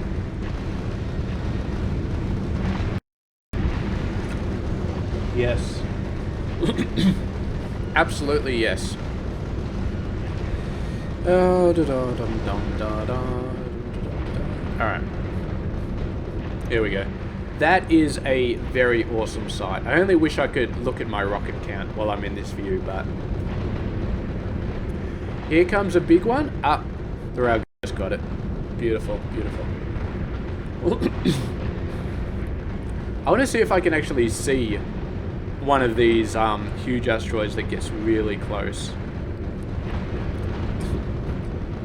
Yes. Absolutely yes. Alright. Here we go. That is a very awesome sight. I only wish I could look at my rocket count while I'm in this view, but... Here comes a big one. Ah, the railgun just got it. Beautiful, beautiful. I want to see if I can actually see one of these huge asteroids that gets really close.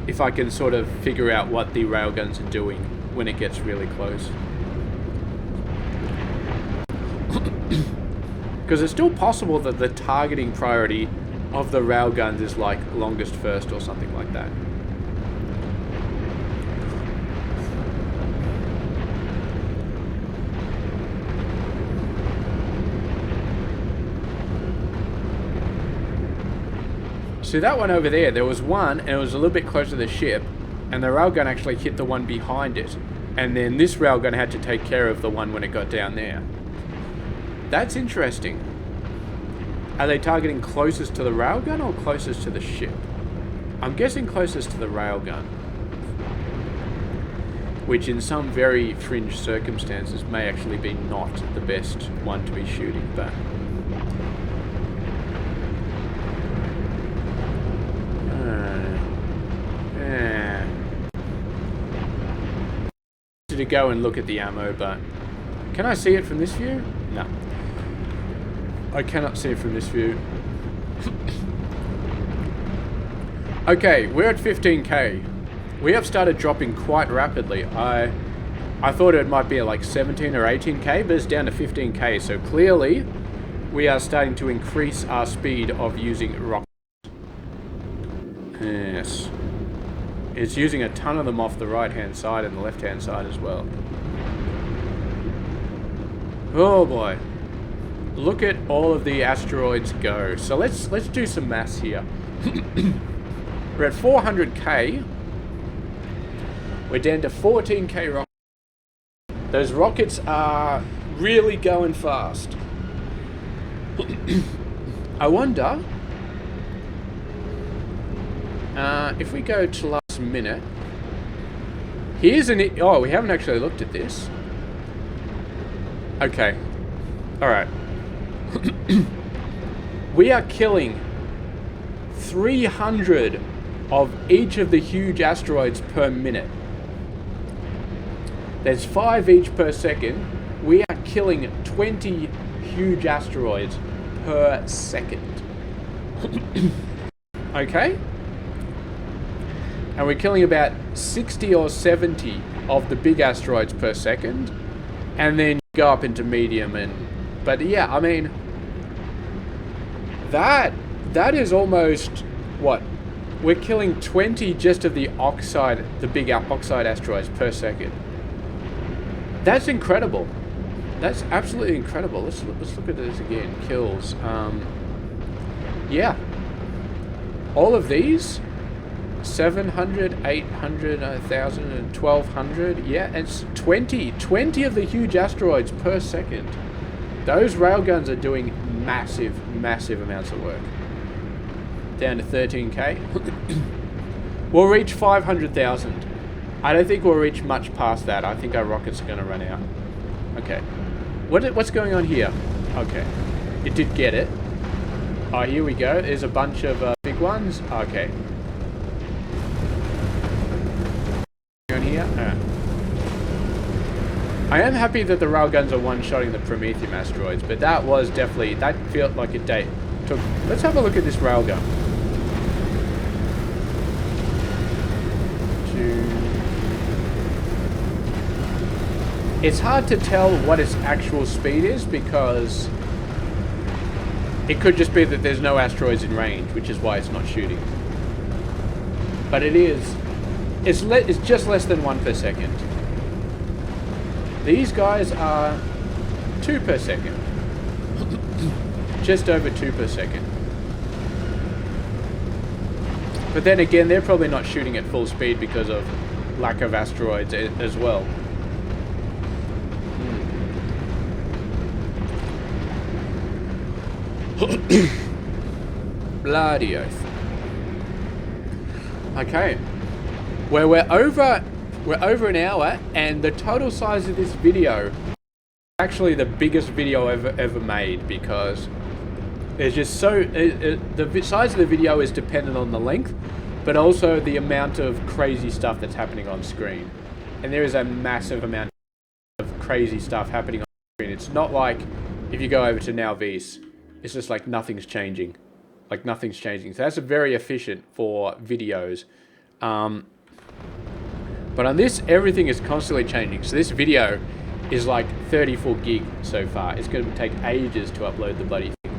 If I can sort of figure out what the railguns are doing when it gets really close. Because it's still possible that the targeting priority of the railguns is like longest first or something like that. So that one over there was one, and it was a little bit closer to the ship, and the railgun actually hit the one behind it, and then this railgun had to take care of the one when it got down there. That's interesting. Are they targeting closest to the railgun or closest to the ship? I'm guessing closest to the railgun, which in some very fringe circumstances may actually be not the best one to be shooting, but... to go and look at the ammo, but can I see it from this view? No. I cannot see it from this view. Okay, we're at 15k. We have started dropping quite rapidly. I thought it might be like 17 or 18k, but it's down to 15k. So clearly, we are starting to increase our speed of using rockets. Yes. It's using a ton of them off the right-hand side and the left-hand side as well. Oh boy. Look at all of the asteroids go. So let's do some maths here. We're at 400k. We're down to 14k rockets. Those rockets are really going fast. I wonder if we go to last minute. Here's an... Oh, we haven't actually looked at this. Okay. Alright. We are killing 300 of each of the huge asteroids per minute. There's 5 each per second. We are killing 20 huge asteroids per second. Okay? And we're killing about 60 or 70 of the big asteroids per second. And then go up into medium and... But yeah, I mean... That is almost... What? We're killing 20 just of the big oxide asteroids per second. That's incredible. That's absolutely incredible. Let's look at this again. Kills. Yeah. All of these... 700, 800, 1,000, and 1,200. Yeah, it's 20 of the huge asteroids per second. Those railguns are doing massive amounts of work. Down to 13k. We'll reach 500,000. I don't think we'll reach much past that. I think our rockets are going to run out. Okay. What's going on here? Okay. It did get it. Oh, here we go. There's a bunch of big ones. Okay. Here. I am happy that the railguns are one-shotting the Prometheum asteroids, but that was definitely... That felt like a day. Let's have a look at this railgun. It's hard to tell what its actual speed is because it could just be that there's no asteroids in range, which is why it's not shooting. But it is... It's just less than 1 per second. These guys are 2 per second. Just over 2 per second. But then again, they're probably not shooting at full speed because of lack of asteroids as well. Bloody oath. Okay. Where we're over an hour, and the total size of this video is actually the biggest video ever made, because there's just so the size of the video is dependent on the length, but also the amount of crazy stuff that's happening on screen. And there is a massive amount of crazy stuff happening on screen. It's not like if you go over to Now Vs, it's just like nothing's changing, So that's very efficient for videos. But on this, everything is constantly changing. So this video is like 34 gig so far. It's going to take ages to upload the bloody thing.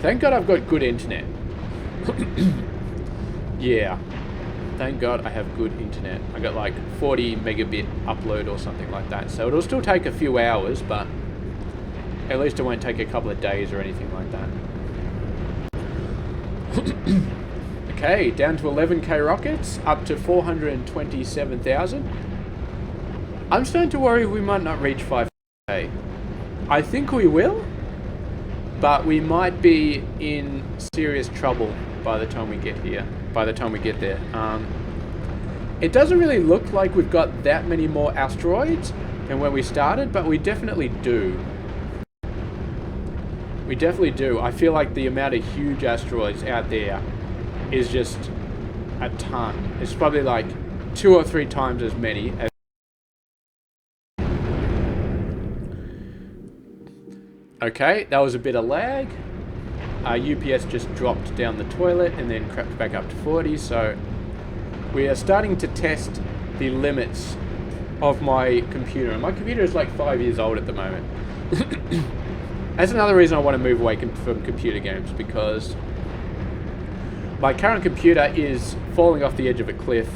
Thank God I've got good internet. Yeah. Thank God I have good internet. I got like 40 megabit upload or something like that. So it'll still take a few hours, but at least it won't take a couple of days or anything like that. Okay, down to 11k rockets, up to 427,000. I'm starting to worry we might not reach 5k. I think we will, but we might be in serious trouble by the time we get here. There. It doesn't really look like we've got that many more asteroids than when we started, but we definitely do. I feel like the amount of huge asteroids out there is just a ton. It's probably like 2 or 3 times as many as... Okay, that was a bit of lag. our UPS just dropped down the toilet and then crept back up to 40. So we are starting to test the limits of my computer. And my computer is like 5 years old at the moment. That's another reason I want to move away from computer games, because my current computer is falling off the edge of a cliff,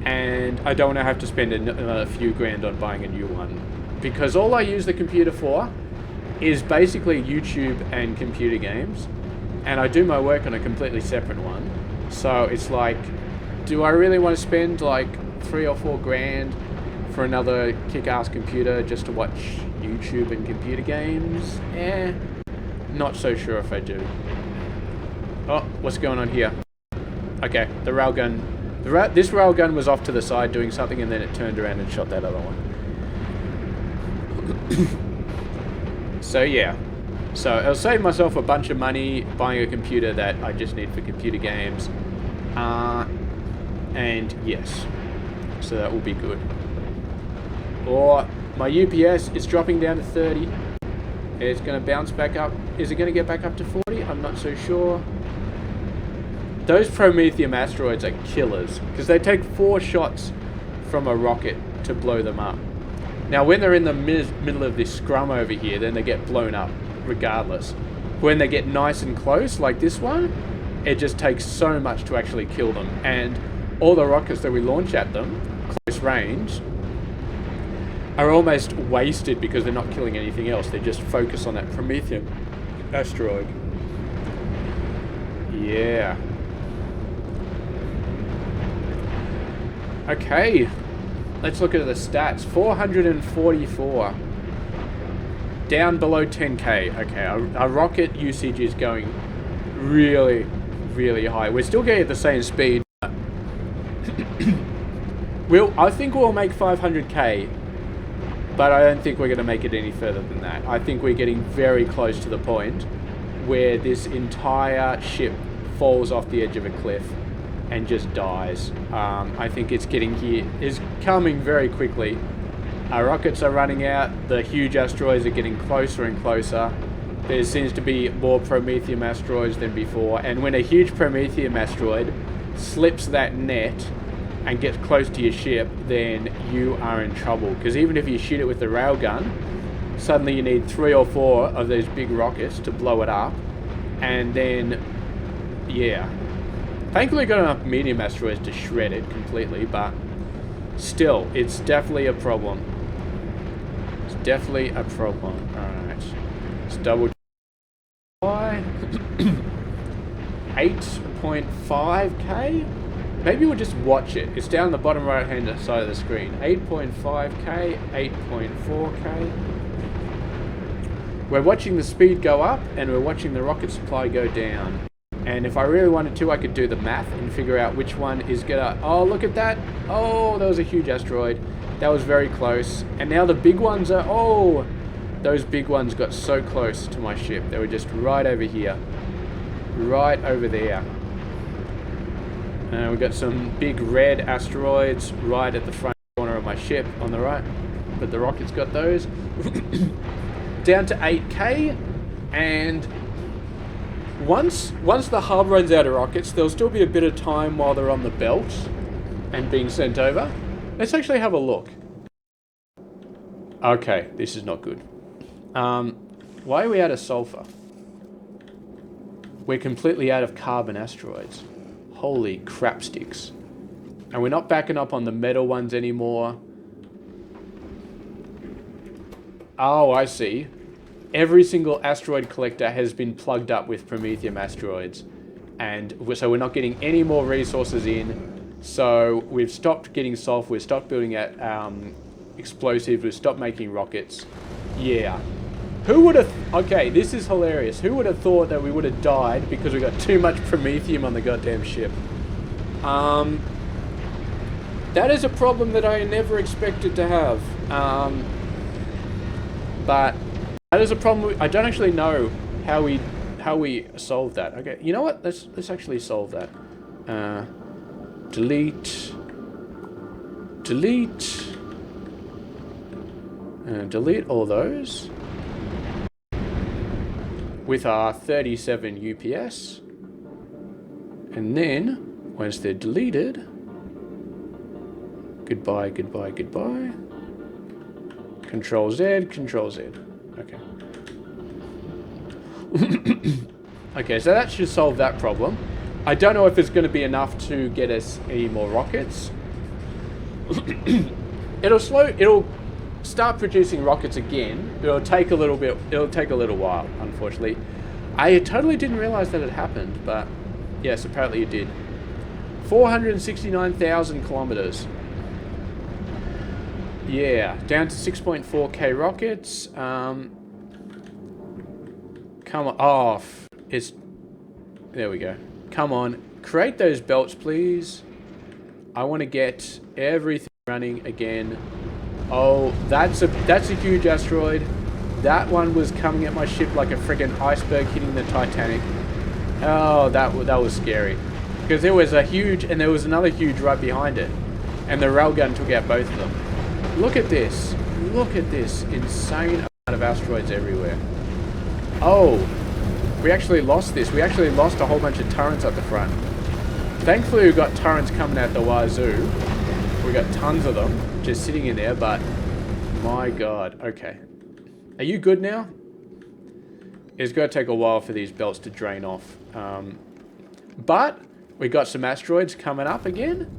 and I don't want to have to spend a few grand on buying a new one, because all I use the computer for is basically YouTube and computer games, and I do my work on a completely separate one. So it's like, do I really want to spend like 3 or 4 grand for another kick-ass computer just to watch YouTube and computer games? Not so sure if I do. Oh, what's going on here? Okay, the railgun. This railgun was off to the side doing something, and then it turned around and shot that other one. So yeah. So I'll save myself a bunch of money buying a computer that I just need for computer games. And yes. So that will be good. Or my UPS is dropping down to 30. It's going to bounce back up. Is it going to get back up to 40? I'm not so sure. Those Prometheum asteroids are killers, because they take 4 shots from a rocket to blow them up. Now, when they're in the middle of this scrum over here, then they get blown up regardless. When they get nice and close, like this one, it just takes so much to actually kill them. And all the rockets that we launch at them, close range, are almost wasted because they're not killing anything else. They just focus on that Prometheum asteroid. Yeah. Okay. Let's look at the stats. 444. Down below 10k. Okay, our rocket usage is going really, really high. We're still getting at the same speed. I think we'll make 500k. But I don't think we're going to make it any further than that. I think we're getting very close to the point where this entire ship falls off the edge of a cliff and just dies. I think it's coming very quickly. Our rockets are running out. The huge asteroids are getting closer and closer. There seems to be more Prometheum asteroids than before. And when a huge Prometheum asteroid slips that net and gets close to your ship, then you are in trouble. Because even if you shoot it with the railgun, suddenly you need 3 or 4 of those big rockets to blow it up. And then, yeah. Thankfully got enough medium asteroids to shred it completely, but still, it's definitely a problem. It's definitely a problem. Alright. Let's double check. 8.5k? Maybe we'll just watch it. It's down the bottom right hand side of the screen. 8.5k, 8.4k. We're watching the speed go up, and we're watching the rocket supply go down. And if I really wanted to, I could do the math and figure out which one is gonna... Oh, look at that! Oh, that was a huge asteroid. That was very close. And now the big ones are... Oh! Those big ones got so close to my ship. They were just right over here. Right over there. We've got some big red asteroids right at the front corner of my ship on the right. But the rocket's got those. Down to 8k. And once the hub runs out of rockets, there'll still be a bit of time while they're on the belt and being sent over. Let's actually have a look. Okay, this is not good. Why are we out of sulfur? We're completely out of carbon asteroids. Holy crap sticks. And we're not backing up on the metal ones anymore. Oh, I see. Every single asteroid collector has been plugged up with Prometheum asteroids. And so we're not getting any more resources in. So we've stopped getting sulfur, we've stopped building at explosives, we've stopped making rockets. Yeah. Who would have... Okay, this is hilarious. Who would have thought that we would have died because we got too much Prometheum on the goddamn ship? That is a problem that I never expected to have. But that is a problem. I don't actually know how we solve that. Okay, you know what? Let's actually solve that. Delete. Delete all those. with our 37 UPS. And then, once they're deleted, goodbye, goodbye, goodbye. Control Z, Control Z. Okay. Okay, so that should solve that problem. I don't know if it's going to be enough to get us any more rockets. It'll start producing rockets again. It'll take a little while, unfortunately. I totally didn't realize that it happened, but yes, apparently it did. 469,000 kilometers. Yeah, down to 6.4k rockets. Come on. Oh, there we go. Come on. Create those belts, please. I want to get everything running again. Oh, that's a huge asteroid. That one was coming at my ship like a friggin' iceberg hitting the Titanic. Oh, that was scary. Because there was a huge, and there was another huge right behind it. And the railgun took out both of them. Look at this. Look at this insane amount of asteroids everywhere. Oh, we actually lost this. We actually lost a whole bunch of turrets at the front. Thankfully, we got turrets coming out the wazoo. We got tons of them just sitting in there, but my God. Okay. Are you good now? It's going to take a while for these belts to drain off. But we got some asteroids coming up again.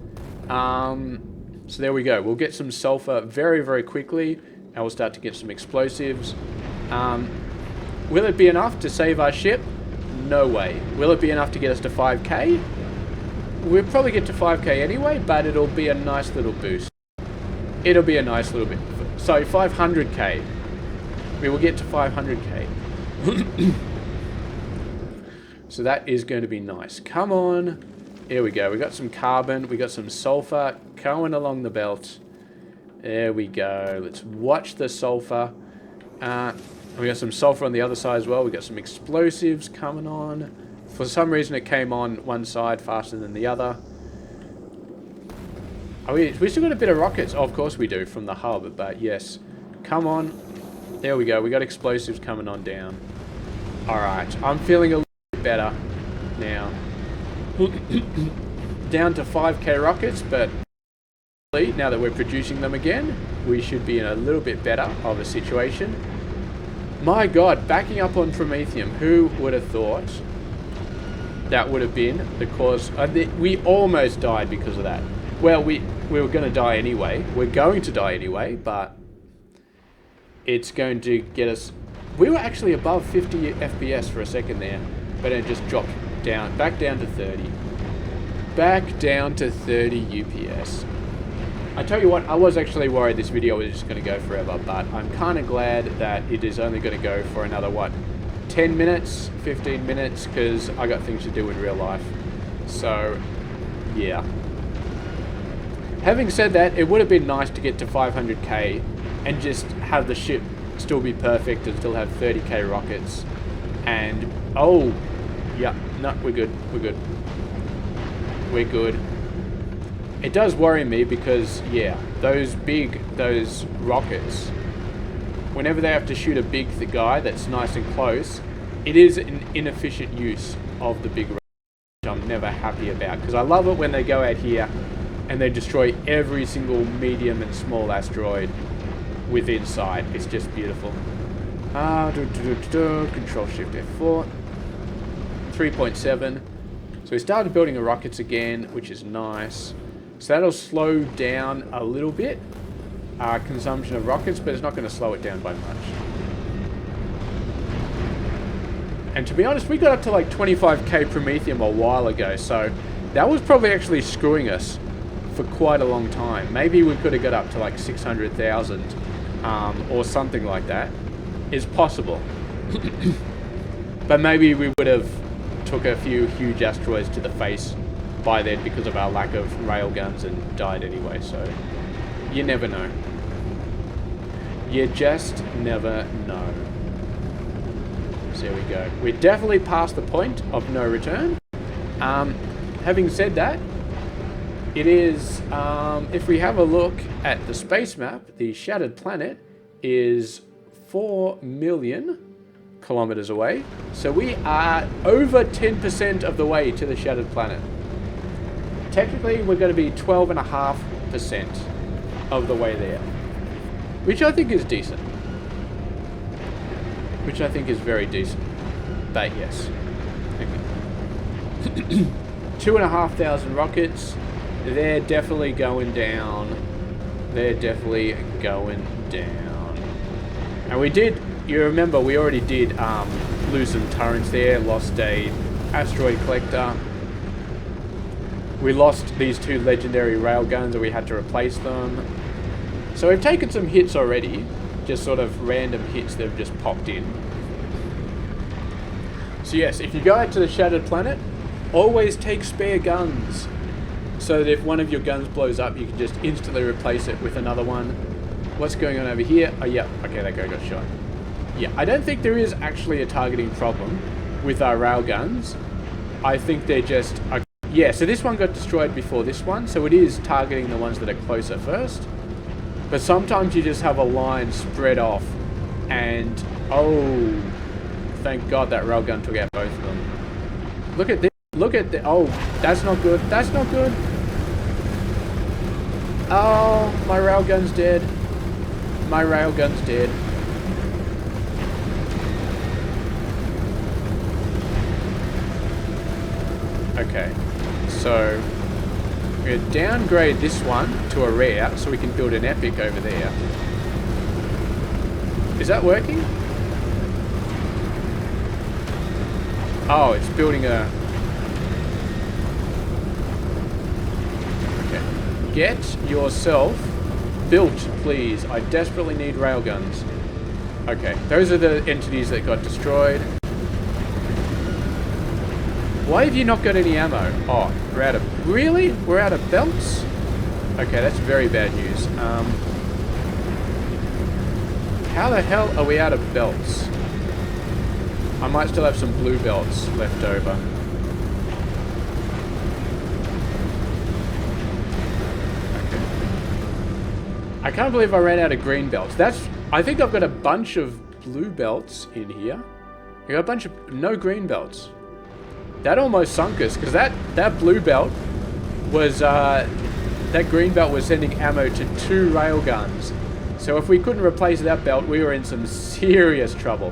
So there we go. We'll get some sulfur very, very quickly, and we'll start to get some explosives. Will it be enough to save our ship? No way. Will it be enough to get us to 5k? We'll probably get to 5k anyway, but it'll be a nice little boost. It'll be a nice little bit. So 500k. We will get to 500k. So that is going to be nice. Come on. Here we go. We got some carbon. We got some sulfur going along the belt. There we go. Let's watch the sulfur. We got some sulfur on the other side as well. We got some explosives coming on. For some reason, it came on one side faster than the other. We still got a bit of rockets. Oh, of course we do, from the hub, but yes. Come on. There we go. We got explosives coming on down. Alright. I'm feeling a little bit better now. Down to 5k rockets, but now that we're producing them again, we should be in a little bit better of a situation. My God, backing up on Promethium. Who would have thought that would have been the cause? We almost died because of that. Well, we were going to die anyway. We're going to die anyway, but it's going to get us... We were actually above 50 FPS for a second there, but it just dropped down, back down to 30. Back down to 30 UPS. I tell you what, I was actually worried this video was just going to go forever, but I'm kind of glad that it is only going to go for another, what, 10 minutes, 15 minutes, because I got things to do in real life. So, yeah. Having said that, it would have been nice to get to 500k and just have the ship still be perfect and still have 30k rockets. And, oh, yeah, no, we're good, we're good. We're good. It does worry me because, yeah, those rockets, whenever they have to shoot a big guy that's nice and close, it is an inefficient use of the big rockets, which I'm never happy about. Because I love it when they go out here and they destroy every single medium and small asteroid within sight. It's just beautiful. Control Shift F4. 3.7. So we started building the rockets again, which is nice. So that'll slow down a little bit our consumption of rockets, but it's not going to slow it down by much. And to be honest, we got up to like 25k Promethium a while ago, so that was probably actually screwing us for quite a long time. Maybe we could have got up to like 600,000 or something like that. It's possible. But maybe we would have took a few huge asteroids to the face by then because of our lack of railguns and died anyway, so you never know. You just never know. So there we go. We're definitely past the point of no return. Having said that, it is, if we have a look at the space map, the shattered planet is 4,000,000 kilometers away. So we are over 10% of the way to the shattered planet. Technically, we're going to be 12.5% of the way there, which I think is decent. Which I think is very decent. But yes. Okay. 2,500 rockets. They're definitely going down. They're definitely going down. And we did, you remember, we already did lose some turrets there. Lost a asteroid collector. We lost these 2 legendary railguns and we had to replace them. So we've taken some hits already. Just sort of random hits that have just popped in. So yes, if you go out to the shattered planet, always take spare guns. So that if one of your guns blows up, you can just instantly replace it with another one. What's going on over here? Oh yeah, okay, that guy got shot. Yeah, I don't think there is actually a targeting problem with our railguns. I think they're just... yeah, so this one got destroyed before this one, so it is targeting the ones that are closer first. But sometimes you just have a line spread off, and oh, thank God that railgun took out both of them. Look at this. Look at the... oh, that's not good. That's not good. Oh, my railgun's dead. My railgun's dead. Okay, so we're going to downgrade this one to a rare so we can build an epic over there. Is that working? Oh, it's building a... okay. Get yourself built, please. I desperately need railguns. Okay, those are the entities that got destroyed. Why have you not got any ammo? Oh, we're out of... really? We're out of belts? Okay, that's very bad news. How the hell are we out of belts? I might still have some blue belts left over. Okay. I can't believe I ran out of green belts. That's... I think I've got a bunch of blue belts in here. I got a bunch of... no green belts. That almost sunk us, because that blue belt was, that green belt was sending ammo to 2 railguns. So if we couldn't replace that belt, we were in some serious trouble.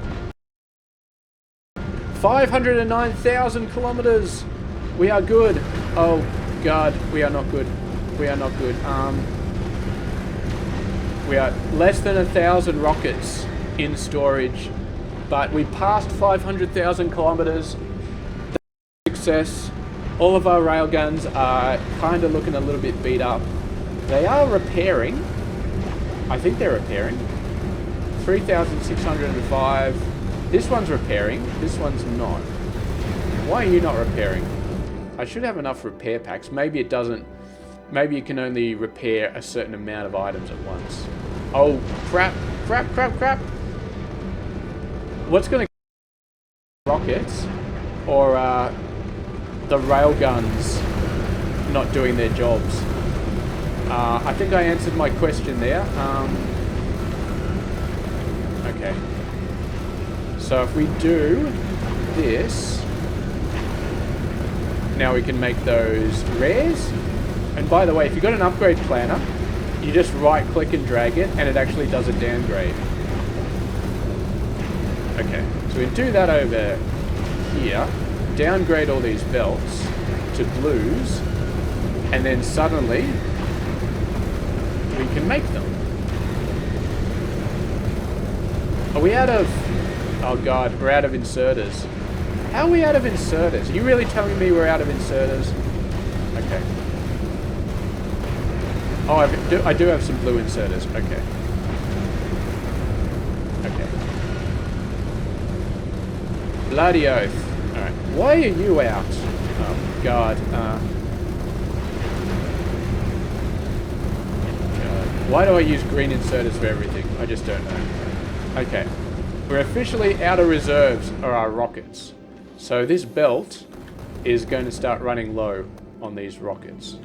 509,000 kilometers! We are good. Oh, God, we are not good. We are not good. We are less than 1,000 rockets in storage, but we passed 500,000 kilometers. Success. All of our railguns are kind of looking a little bit beat up. They are repairing. I think they're repairing. 3,605. This one's repairing. This one's not. Why are you not repairing? I should have enough repair packs. Maybe it doesn't. Maybe you can only repair a certain amount of items at once. Oh, crap. Crap, crap, crap. What's going to... rockets? Or, the railguns not doing their jobs. I think I answered my question there. Okay. So if we do this, now we can make those rares. And by the way, if you've got an upgrade planner, you just right click and drag it and it actually does a downgrade. Okay, so we do that over here. Downgrade all these belts to blues, and then suddenly we can make them. Are we out of... oh God, we're out of inserters. How are we out of inserters? Are you really telling me we're out of inserters? Okay. Oh, I do have some blue inserters. Okay. Okay. Bloody oath. Alright, why are you out? Oh, God. God. Why do I use green inserters for everything? I just don't know. Okay. We're officially out of reserves are our rockets. So this belt is going to start running low on these rockets.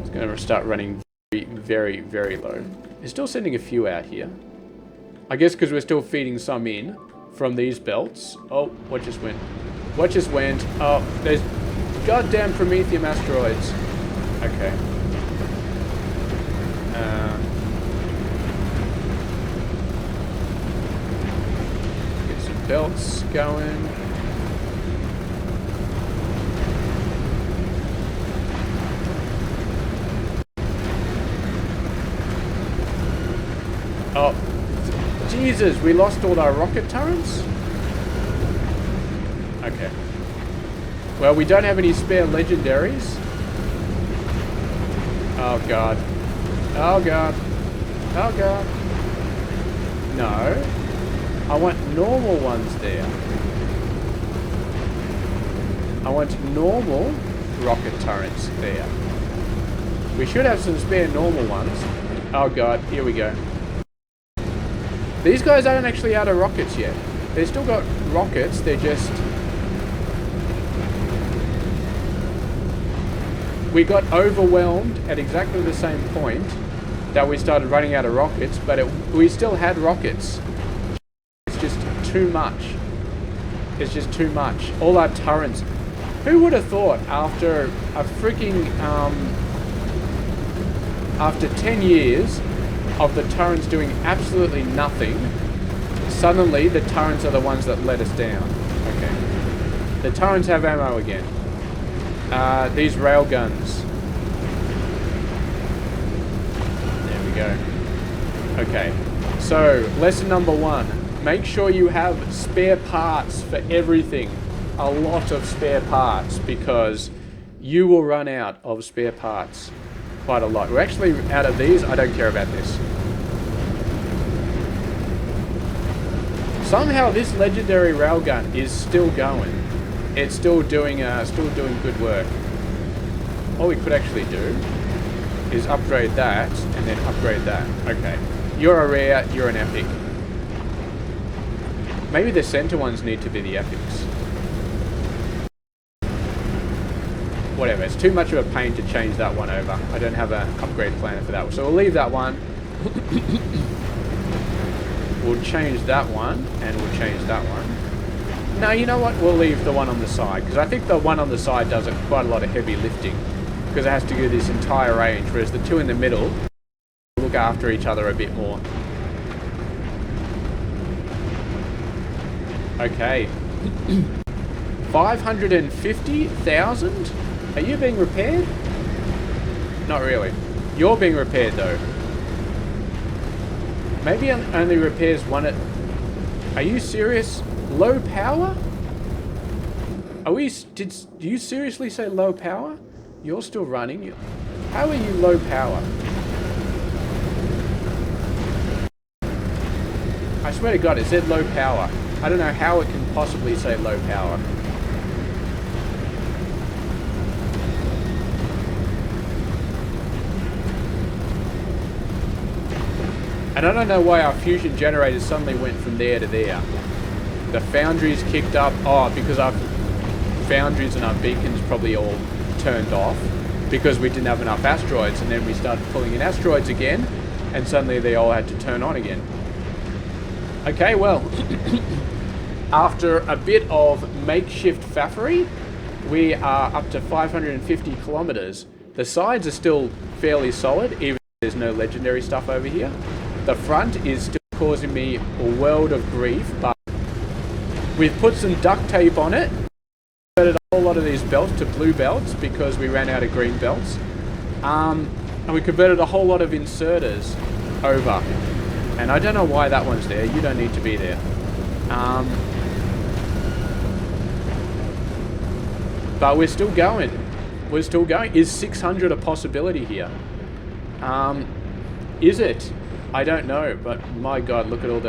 It's going to start running very, very, very low. It's still sending a few out here. I guess because we're still feeding some in from these belts. Oh, what just went? What just went? Oh, there's goddamn Prometheum asteroids. Okay. Get some belts going. Oh, Jesus, we lost all our rocket turrets? Okay. Well, we don't have any spare legendaries. Oh, God. Oh, God. Oh, God. No. I want normal ones there. I want normal rocket turrets there. We should have some spare normal ones. Oh, God. Here we go. These guys aren't actually out of rockets yet. They've still got rockets, they're just... We got overwhelmed at exactly the same point that we started running out of rockets, but we still had rockets. It's just too much. It's just too much. All our turrets. Who would have thought after a freaking... after 10 years... of the turrets doing absolutely nothing, suddenly the turrets are the ones that let us down. Okay. The turrets have ammo again. These railguns. There we go. Okay. So, lesson number 1. Make sure you have spare parts for everything. A lot of spare parts, because you will run out of spare parts. Quite a lot. We're actually out of these. I don't care about this. Somehow this legendary railgun is still going. It's still doing good work. All we could actually do is upgrade that and then upgrade that. Okay. You're a rare, you're an epic. Maybe the center ones need to be the epics. Whatever, it's too much of a pain to change that one over. I don't have an upgrade plan for that one. So we'll leave that one. We'll change that one, and we'll change that one. No, you know what? We'll leave the one on the side, because I think the one on the side does quite a lot of heavy lifting, because it has to go this entire range, whereas the two in the middle look after each other a bit more. Okay. 550,000? Are you being repaired? Not really. You're being repaired though. Maybe it only repairs one at... Are you serious? Low power? Are we... Do you seriously say low power? You're still running. How are you low power? I swear to God, it said low power. I don't know how it can possibly say low power. And I don't know why our fusion generators suddenly went from there to there. The foundries kicked up. Oh, because our foundries and our beacons probably all turned off because we didn't have enough asteroids, and then we started pulling in asteroids again, and suddenly they all had to turn on again. Okay, well, after a bit of makeshift faffery, we are up to 550 kilometers. The sides are still fairly solid, even if there's no legendary stuff over here. The front is still causing me a world of grief, but we've put some duct tape on it. Converted a whole lot of these belts to blue belts because we ran out of green belts. And we converted a whole lot of inserters over. And I don't know why that one's there. You don't need to be there. But we're still going. We're still going. Is 600 a possibility here? Is it? I don't know, but my God, look at all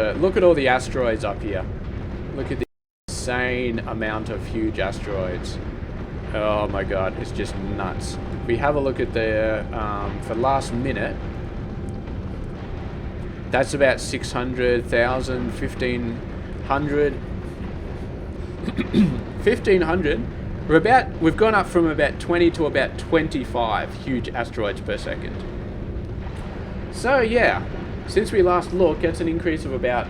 the asteroids up here. Look at the insane amount of huge asteroids. Oh my God, it's just nuts. If we have a look at the for last minute, that's about 600,000, 1,500. 1,500. We've gone up from about 20 to about 25 huge asteroids per second. So yeah, since we last looked, that's an increase of about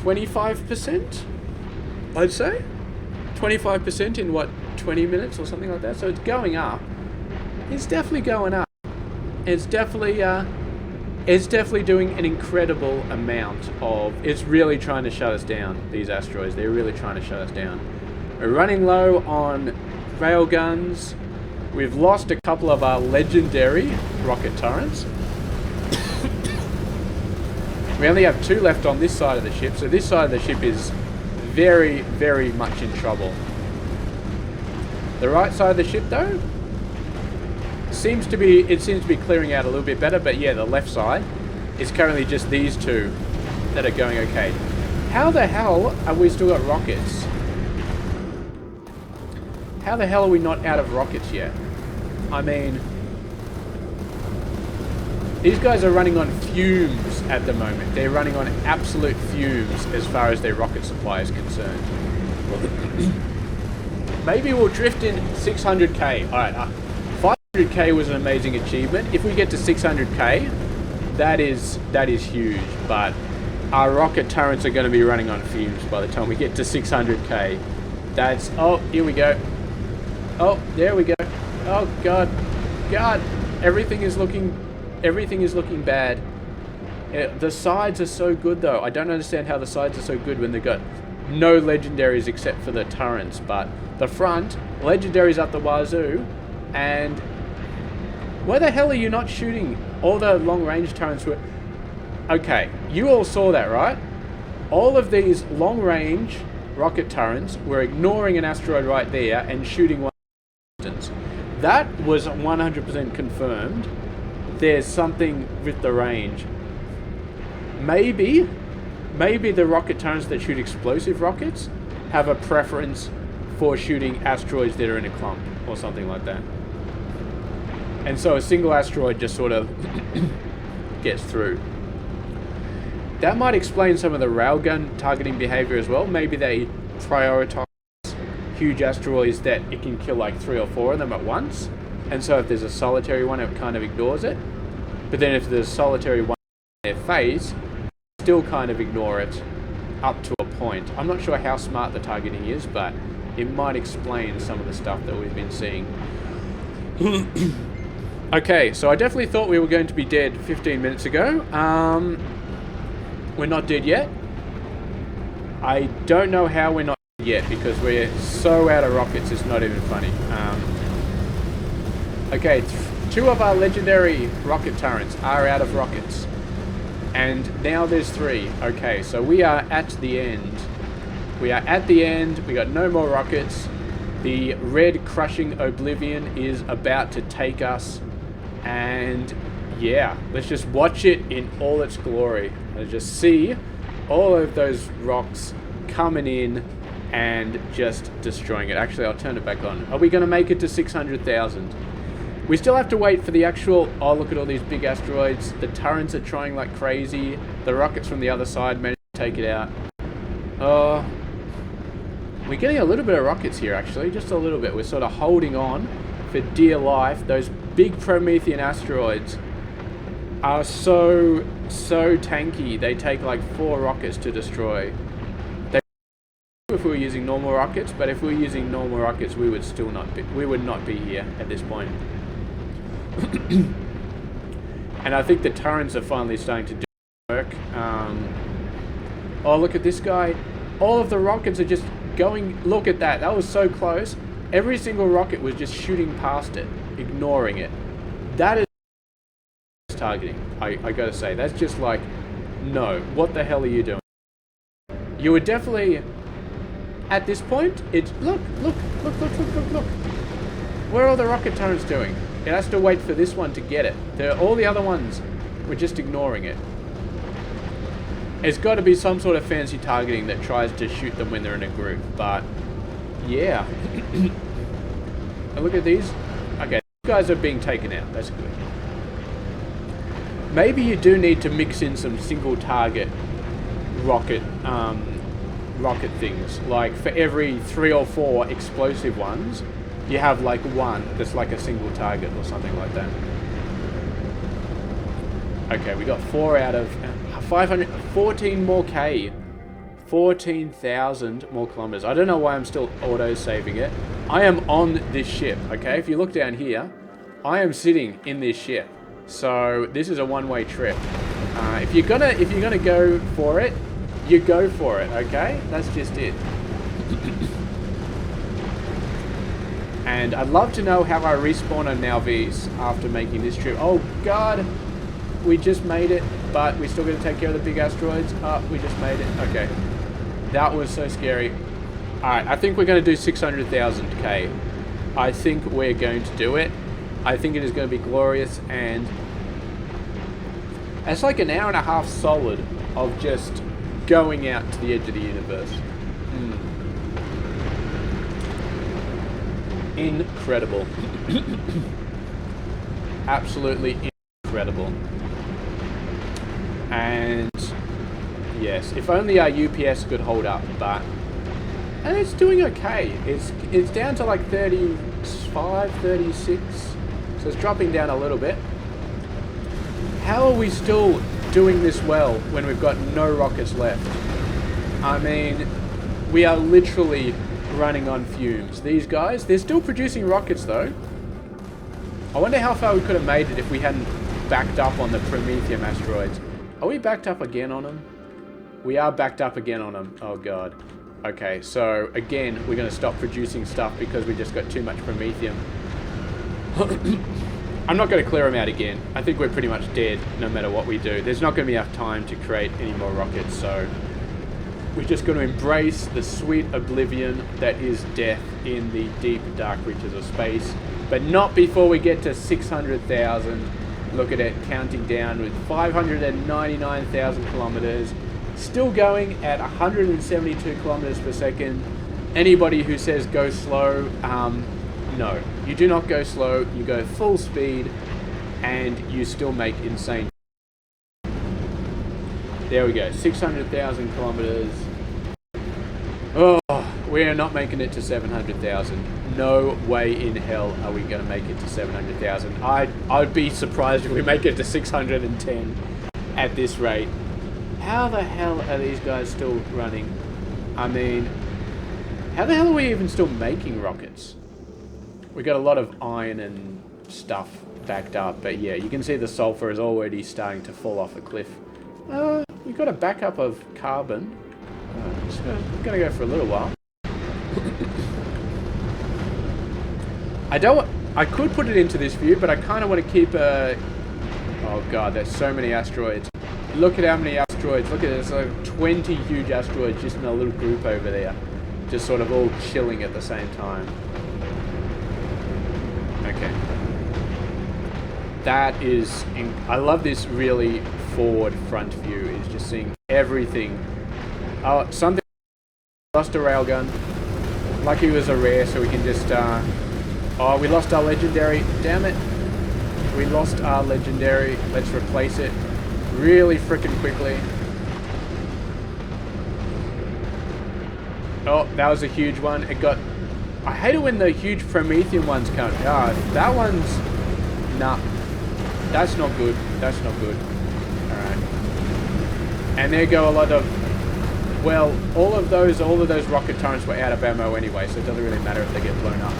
25%, I'd say. 25% in what, 20 minutes or something like that. So it's going up. It's definitely going up. It's definitely doing an incredible amount of... It's really trying to shut us down, these asteroids. They're really trying to shut us down. We're running low on railguns. We've lost a couple of our legendary rocket turrets. We only have 2 left on this side of the ship, so this side of the ship is very, very much in trouble. The right side of the ship, though, seems to be clearing out a little bit better, but yeah, the left side is currently just these 2 that are going okay. How the hell have we still got rockets? How the hell are we not out of rockets yet? I mean, these guys are running on fumes at the moment. They're running on absolute fumes as far as their rocket supply is concerned. Maybe we'll drift in 600k. Alright, 500k was an amazing achievement. If we get to 600k, that is huge. But our rocket turrets are going to be running on fumes by the time we get to 600k. That's... Oh, here we go. Oh, there we go. Oh, God. God. Everything is looking bad. The sides are so good, though. I don't understand how the sides are so good when they've got no legendaries except for the turrets. But the front, legendaries up the wazoo. And where the hell are you not shooting? All the long-range turrets were... Okay, you all saw that, right? All of these long-range rocket turrets were ignoring an asteroid right there and shooting one distance. That was 100% confirmed. There's something with the range. Maybe the rocket turrets that shoot explosive rockets have a preference for shooting asteroids that are in a clump or something like that. And so a single asteroid just sort of gets through. That might explain some of the railgun targeting behavior as well. Maybe they prioritize huge asteroids that it can kill like 3 or 4 of them at once. And so if there's a solitary one, it kind of ignores it. But then if there's a solitary one in their face, still kind of ignore it up to a point. I'm not sure how smart the targeting is, but it might explain some of the stuff that we've been seeing. Okay, so I definitely thought we were going to be dead 15 minutes ago. We're not dead yet. I don't know how we're not dead yet, because we're so out of rockets, it's not even funny. Okay, 2 of our legendary rocket turrets are out of rockets. And now there's 3. Okay, so we are at the end. We are at the end. We got no more rockets. The red crushing oblivion is about to take us. And yeah, let's just watch it in all its glory. Let's just see all of those rocks coming in and just destroying it. Actually, I'll turn it back on. Are we going to make it to 600,000? We still have to wait for the actual... Oh, look at all these big asteroids. The turrets are trying like crazy. The rockets from the other side managed to take it out. Oh, we're getting a little bit of rockets here, actually. Just a little bit. We're sort of holding on for dear life. Those big Promethean asteroids are so tanky. They take like 4 rockets to destroy. If we were using normal rockets, but if we were using normal rockets, we would still not be. We would not be here at this point. And I think the turrets are finally starting to do work. Oh, look at this guy. All of the rockets are just going... Look at that. That was so close. Every single rocket was just shooting past it, ignoring it. That is targeting. I gotta say, that's just like, no. What the hell are you doing? You were definitely... At this point, it's... Look. Where are all the rocket turrets doing? It has to wait for this one to get it. All the other ones were just ignoring it. It's got to be some sort of fancy targeting that tries to shoot them when they're in a group, but yeah. And look at these. Okay, these guys are being taken out. That's good. Maybe you do need to mix in some single target rocket things. Like for every 3 or 4 explosive ones, you have like one that's like a single target or something like that. Okay, we got 4 out of 500, 14 more K. 14,000 more kilometers. I don't know why I'm still auto-saving it. I am on this ship, okay? If you look down here, I am sitting in this ship. So this is a one-way trip. If you're gonna go for it, you go for it, okay? That's just it. And I'd love to know how I respawn on Malvese after making this trip. Oh God, we just made it, but we're still gonna take care of the big asteroids. Oh, we just made it. Okay, that was so scary. All right, I think we're gonna do 600,000 K. I think we're going to do it. I think it is going to be glorious, and it's like an hour and a half solid of just going out to the edge of the universe. Incredible. Absolutely incredible. And yes, if only our UPS could hold up, but and it's doing okay. It's down to like 35, 36. So it's dropping down a little bit. How are we still doing this well when we've got no rockets left? I mean, we are literally running on fumes. These guys, they're still producing rockets though. I wonder how far we could have made it if we hadn't backed up on the Prometheum asteroids. Are we backed up again on them? We are backed up again on them. Oh God. Okay, so again, we're going to stop producing stuff because we just got too much Prometheum. I'm not going to clear them out again. I think we're pretty much dead no matter what we do. There's not going to be enough time to create any more rockets, so we're just going to embrace the sweet oblivion that is death in the deep, dark reaches of space. But not before we get to 600,000. Look at it, counting down with 599,000 kilometers. Still going at 172 kilometers per second. Anybody who says go slow, no. You do not go slow, you go full speed, and you still make insane. There we go, 600,000 kilometers. Oh, we are not making it to 700,000. No way in hell are we going to make it to 700,000. I'd be surprised if we make it to 610 at this rate. How the hell are these guys still running? I mean, how the hell are we even still making rockets? We got a lot of iron and stuff backed up, but yeah, you can see the sulfur is already starting to fall off a cliff. We've got a backup of carbon. Just gonna go for a little while. I could put it into this view, but I kind of want to keep a... Oh God, there's so many asteroids. Look at how many asteroids. Look at this, like 20 huge asteroids just in a little group over there. Just sort of all chilling at the same time. Okay. That is... I love this really forward front view. Is just seeing everything. Oh, something... Lost a railgun. Lucky it was a rare, so we can just... Oh, we lost our legendary. Damn it. We lost our legendary. Let's replace it really freaking quickly. Oh, that was a huge one. It got... I hate it when the huge Prometheum ones come. Ah, that one's... Nah. That's not good. That's not good. Alright. And there go a lot of... Well, all of those rocket turrets were out of ammo anyway, so it doesn't really matter if they get blown up.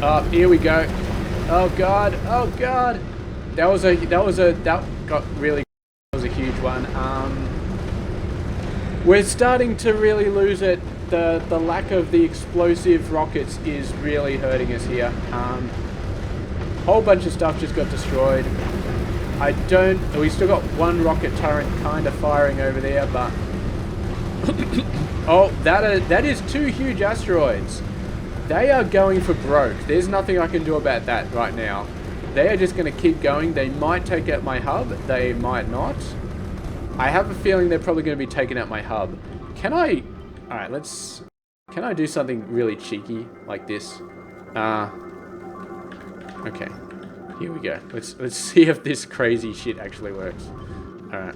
Oh, here we go. Oh God, oh God. That was a huge one. We're starting to really lose it. The lack of the explosive rockets is really hurting us here. Whole bunch of stuff just got destroyed. We still got one rocket turret kind of firing over there, but oh, that is two huge asteroids. They are going for broke. There's nothing I can do about that right now. They are just going to keep going. They might take out my hub. They might not. I have a feeling they're probably going to be taking out my hub. Can I... Alright, let's... Can I do something really cheeky like this? Okay. Here we go. Let's see if this crazy shit actually works. Alright.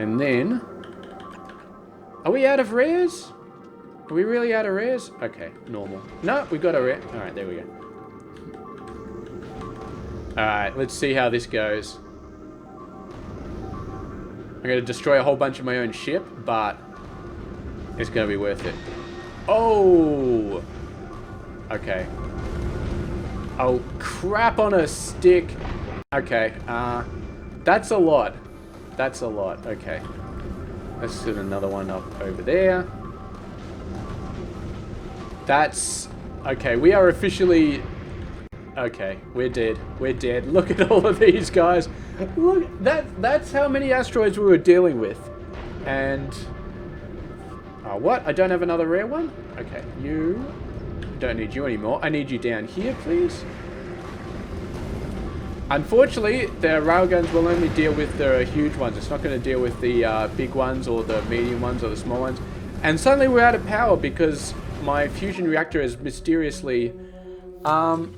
And then... Are we out of rares? Are we really out of rares? Okay, normal. No, we got a rare. Alright, there we go. Alright, let's see how this goes. I'm going to destroy a whole bunch of my own ship, but it's going to be worth it. Oh! Okay. Oh, crap on a stick. Okay, that's a lot. That's a lot, okay. Let's set another one up over there. That's... Okay, we are officially... Okay, we're dead. We're dead. Look at all of these guys. Look, that's how many asteroids we were dealing with. And... Oh, what? I don't have another rare one? Okay, you... Don't need you anymore. I need you down here, please. Unfortunately, the railguns will only deal with the huge ones. It's not going to deal with the big ones or the medium ones or the small ones. And suddenly we're out of power because my fusion reactor is mysteriously... Oh,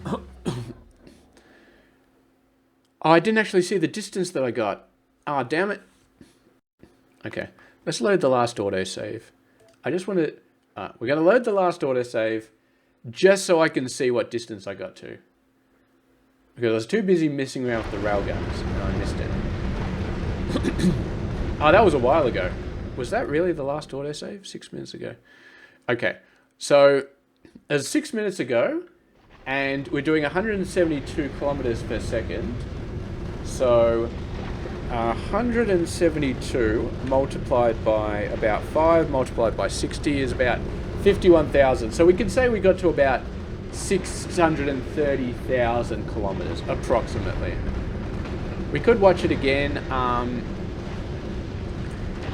I didn't actually see the distance that I got. Ah, oh, damn it. Okay, let's load the last autosave. I just want to... we're going to load the last autosave just so I can see what distance I got to. Because I was too busy messing around with the railguns and I missed it. Oh, that was a while ago. Was that really the last autosave? 6 minutes ago. Okay, so it was 6 minutes ago and we're doing 172 kilometers per second. So 172 multiplied by about 5 multiplied by 60 is about 51,000. So we can say we got to about 630,000 kilometers approximately. We could watch it again.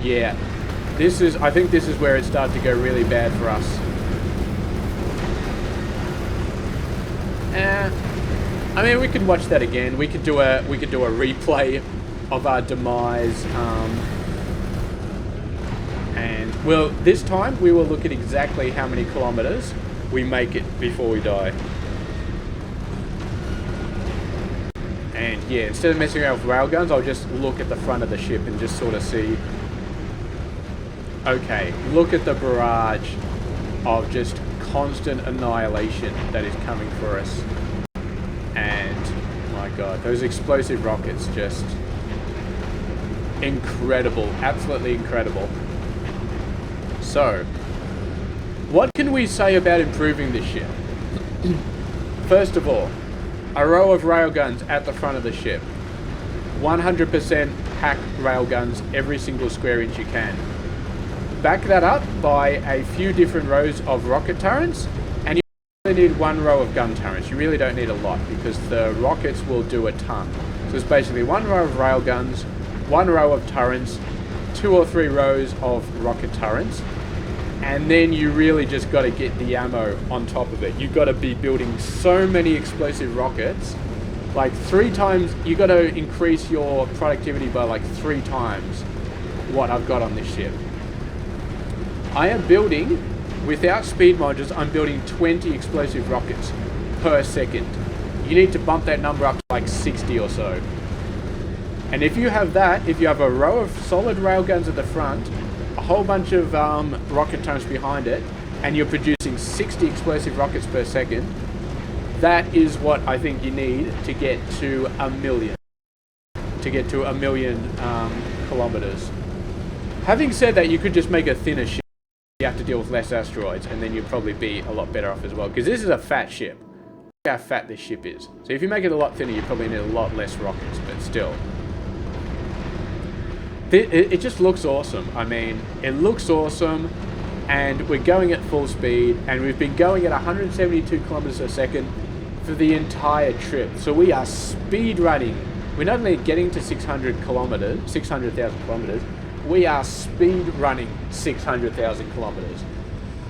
Yeah, I think this is where it started to go really bad for us. I mean, we could watch that again. We could do a replay of our demise. And well, this time we will look at exactly how many kilometers we make it before we die. And yeah, instead of messing around with railguns, I'll just look at the front of the ship and just sort of see. Okay, look at the barrage of just constant annihilation that is coming for us. And my god, those explosive rockets, just incredible, absolutely incredible. So, what can we say about improving this ship? First of all, a row of railguns at the front of the ship. 100% hack railguns every single square inch you can. Back that up by a few different rows of rocket turrets, and you only need one row of gun turrets. You really don't need a lot because the rockets will do a ton. So it's basically one row of railguns, one row of turrets, 2 or 3 rows of rocket turrets, and then you really just got to get the ammo on top of it. You've got to be building so many explosive rockets, like 3 times. You got to increase your productivity by like 3 times what I've got on this ship. I am building, without speed modules, I'm building 20 explosive rockets per second. You need to bump that number up to like 60 or so. And if you have that, if you have a row of solid railguns at the front, a whole bunch of rocket turrets behind it, and you're producing 60 explosive rockets per second, that is what I think you need to get to 1 million. To get to 1 million kilometers. Having said that, you could just make a thinner ship. You have to deal with less asteroids, and then you'd probably be a lot better off as well. Because this is a fat ship. Look how fat this ship is. So if you make it a lot thinner, you probably need a lot less rockets, but still. It just looks awesome. I mean, it looks awesome, and we're going at full speed, and we've been going at 172 kilometers a second for the entire trip. So we are speed running. We're not only getting to 600,000 kilometers, we are speed running 600,000 kilometers.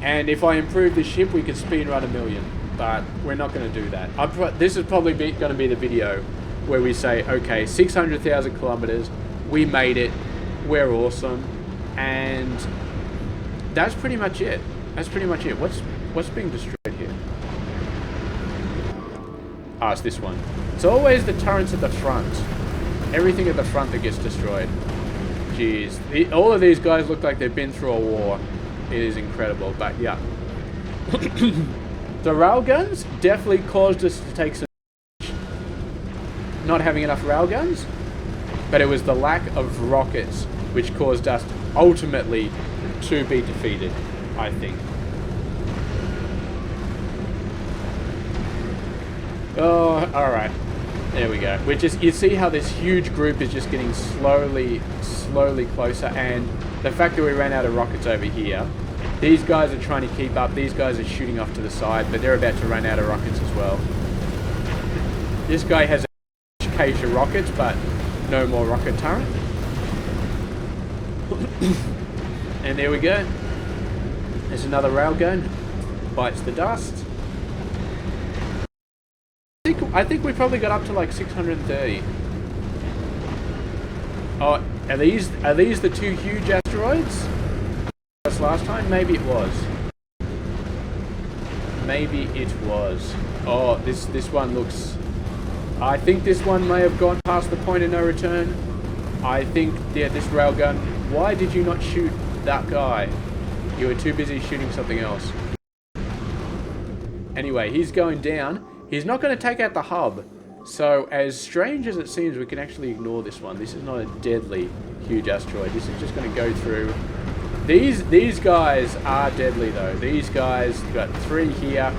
And if I improve the ship, we could speed run 1 million, but we're not going to do that. This is probably going to be the video where we say, okay, 600,000 kilometers, we made it, we're awesome, and that's pretty much it. That's pretty much it. What's being destroyed here? Ah, it's this one. It's always the turrets at the front. Everything at the front that gets destroyed. Jeez. All of these guys look like they've been through a war. It is incredible, but yeah. The railguns definitely caused us to take some not having enough railguns, but it was the lack of rockets which caused us ultimately to be defeated, I think. Oh, alright. There we go. We're just, you see how this huge group is just getting slowly closer, and the fact that we ran out of rockets over here, these guys are trying to keep up, these guys are shooting off to the side, but they're about to run out of rockets as well. This guy has a cache of rockets, but no more rocket turret. And there we go. There's another railgun. Bites the dust. I think we probably got up to like 630. Oh, are these the two huge asteroids? As last time? Maybe it was. Maybe it was. Oh, this one looks... I think this one may have gone past the point of no return. I think, yeah, this railgun... Why did you not shoot that guy? You were too busy shooting something else. Anyway, he's going down. He's not going to take out the hub. So, as strange as it seems, we can actually ignore this one. This is not a deadly, huge asteroid. This is just going to go through... These guys are deadly, though. These guys, we've got 3 here.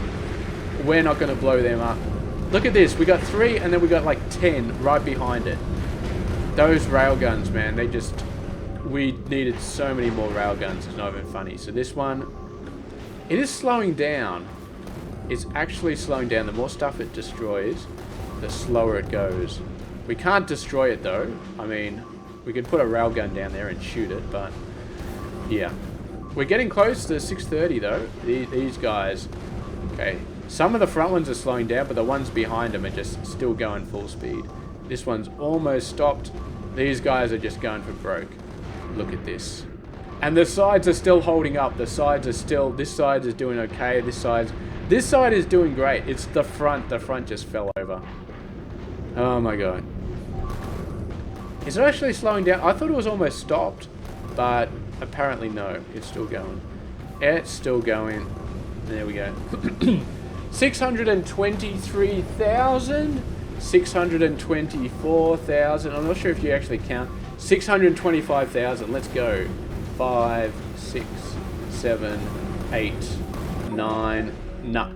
We're not going to blow them up. Look at this. We got 3, and then we got like 10 right behind it. Those railguns, man, they just... We needed so many more railguns. It's not even funny. So this one... It is slowing down. It's actually slowing down. The more stuff it destroys, the slower it goes. We can't destroy it, though. I mean, we could put a railgun down there and shoot it, but... Yeah. We're getting close to 630, though. These guys... Okay. Some of the front ones are slowing down, but the ones behind them are just still going full speed. This one's almost stopped. These guys are just going for broke. Look at this. And the sides are still holding up. The sides are still... This side is doing okay. This side is doing great. It's the front. The front just fell over. Oh my god. Is it actually slowing down? I thought it was almost stopped. But apparently no. It's still going. It's still going. There we go. 623,000. 624,000. I'm not sure if you actually count. 625,000. Let's go. 5, 6, 7, 8, 9. No.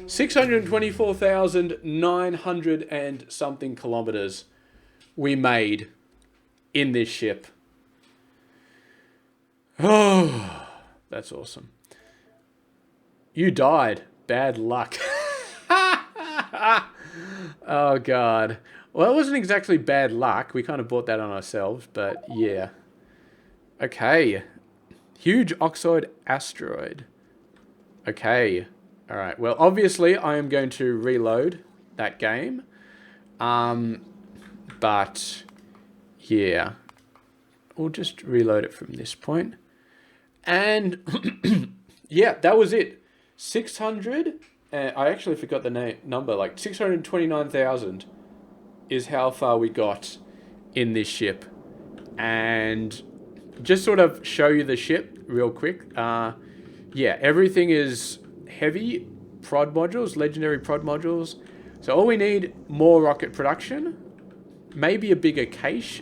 624,900 and something kilometers we made in this ship. Oh, that's awesome. You died. Bad luck. Oh, God. Well, it wasn't exactly bad luck. We kind of brought that on ourselves, but yeah. Okay. Huge oxide asteroid. Okay. All right. Well, obviously, I am going to reload that game. But, yeah. We'll just reload it from this point. And, yeah, that was it. 600... I actually forgot the number. Like, 629,000 is how far we got in this ship. And just sort of show you the ship real quick. Yeah, everything is heavy prod modules, legendary prod modules. So all we need, more rocket production, maybe a bigger cache.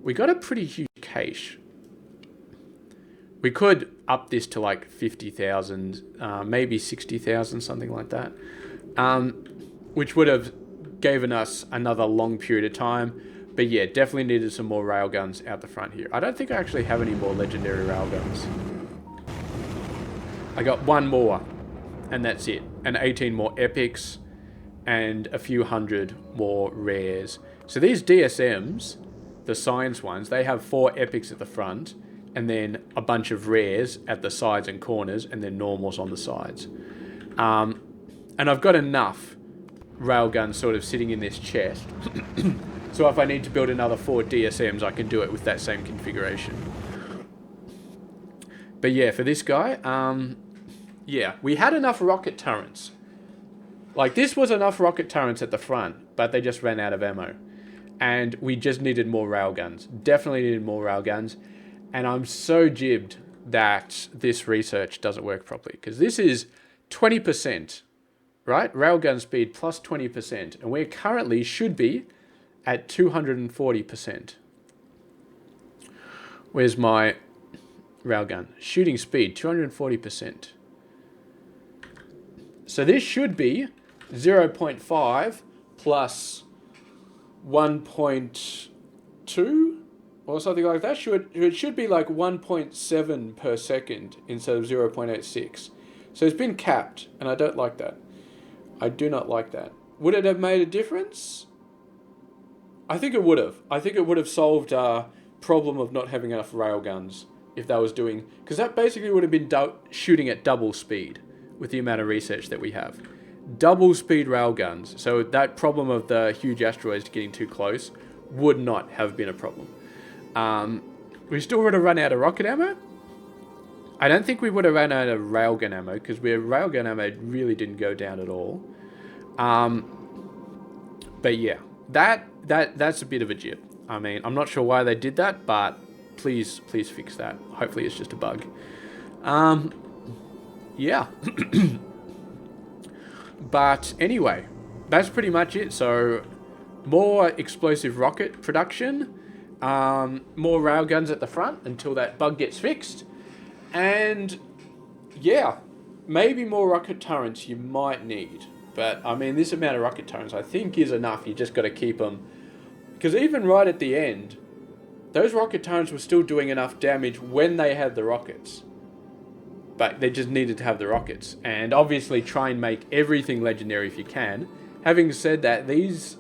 We got a pretty huge cache. We could up this to like 50,000, maybe 60,000, something like that. Which would have given us another long period of time. But yeah, definitely needed some more railguns out the front here. I don't think I actually have any more legendary railguns. I got one more, and that's it. And 18 more epics, and a few hundred more rares. So these DSMs, the science ones, they have 4 epics at the front, and then a bunch of rares at the sides and corners, and then normals on the sides. And I've got enough railguns sort of sitting in this chest. So if I need to build another 4 DSMs, I can do it with that same configuration. But yeah, for this guy, yeah, we had enough rocket turrets. Like, this was enough rocket turrets at the front, but they just ran out of ammo. And we just needed more railguns. Definitely needed more railguns. And I'm so jibbed that this research doesn't work properly. Because this is 20%, right? Railgun speed plus 20%. And we currently should be at 240%. Where's my railgun? Shooting speed, 240%. So this should be 0.5 plus 1.2 or something like that. It should be like 1.7 per second instead of 0.86. So it's been capped, and I don't like that. I do not like that. Would it have made a difference? I think it would have. I think it would have solved our problem of not having enough railguns if that was doing... Because that basically would have been shooting at double speed with the amount of research that we have. Double speed railguns. So that problem of the huge asteroids getting too close would not have been a problem. We still would have run out of rocket ammo. I don't think we would have run out of railgun ammo because railgun ammo really didn't go down at all. But yeah, that's a bit of a jip. I mean, I'm not sure why they did that, but please fix that. Hopefully it's just a bug. Yeah. But anyway, that's pretty much it. So more explosive rocket production, more railguns at the front until that bug gets fixed. And yeah, maybe more rocket turrets you might need. But I mean, this amount of rocket turrets I think is enough. You just got to keep them. Because even right at the end, those rocket turrets were still doing enough damage when they had the rockets. But they just needed to have the rockets. And obviously try and make everything legendary if you can. Having said that, these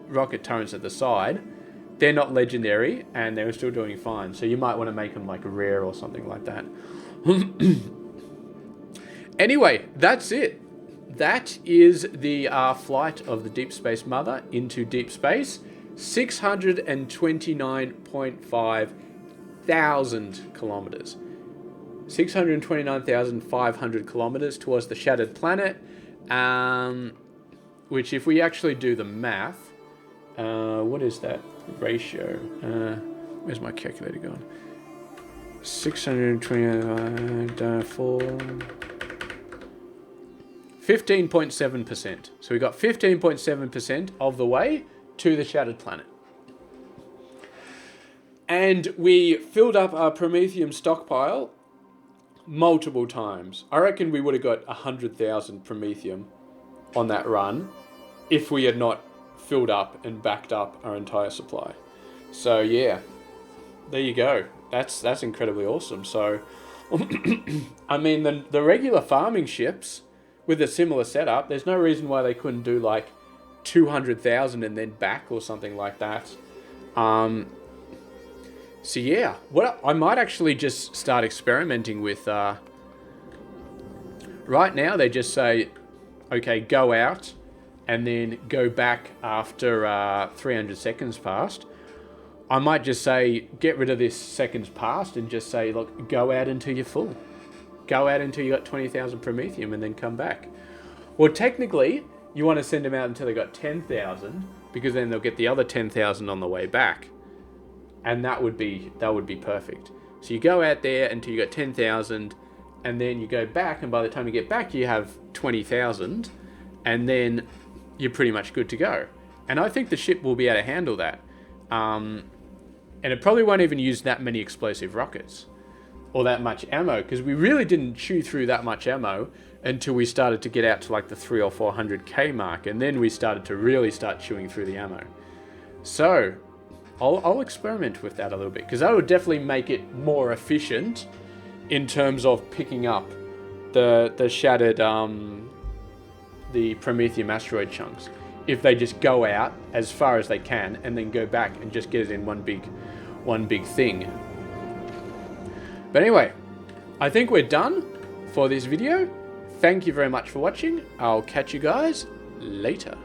rocket turrets at the side, they're not legendary and they're still doing fine. So you might want to make them like rare or something like that. Anyway, that's it. That is the flight of the Deep Space Mother into deep space. 629.5 thousand kilometers. 629,500 kilometers towards the shattered planet. Which if we actually do the math, what is that ratio? Where's my calculator gone? 15.7%. So we got 15.7% of the way to the shattered planet. And we filled up our Promethium stockpile multiple times. I reckon we would have got 100,000 Promethium on that run if we had not filled up and backed up our entire supply. So yeah, there you go. That's incredibly awesome. So, I mean, the regular farming ships with a similar setup, there's no reason why they couldn't do like 200,000 and then back or something like that. So yeah, what I might actually just start experimenting with. Right now they just say, okay, go out and then go back after 300 seconds passed. I might just say, get rid of this seconds past and just say, look, go out until you're full. Go out until you got 20,000 Promethium and then come back. Well, technically, you want to send them out until they got 10,000 because then they'll get the other 10,000 on the way back. And that would be perfect. So you go out there until you got 10,000 and then you go back, and by the time you get back, you have 20,000 and then you're pretty much good to go. And I think the ship will be able to handle that. And it probably won't even use that many explosive rockets or that much ammo, because we really didn't chew through that much ammo until we started to get out to like the 300 or 400k mark, and then we started to really start chewing through the ammo. So I'll experiment with that a little bit, because that would definitely make it more efficient in terms of picking up the shattered the Promethium asteroid chunks, if they just go out as far as they can and then go back and just get it in one big thing. But anyway, I think we're done for this video. Thank you very much for watching. I'll catch you guys later.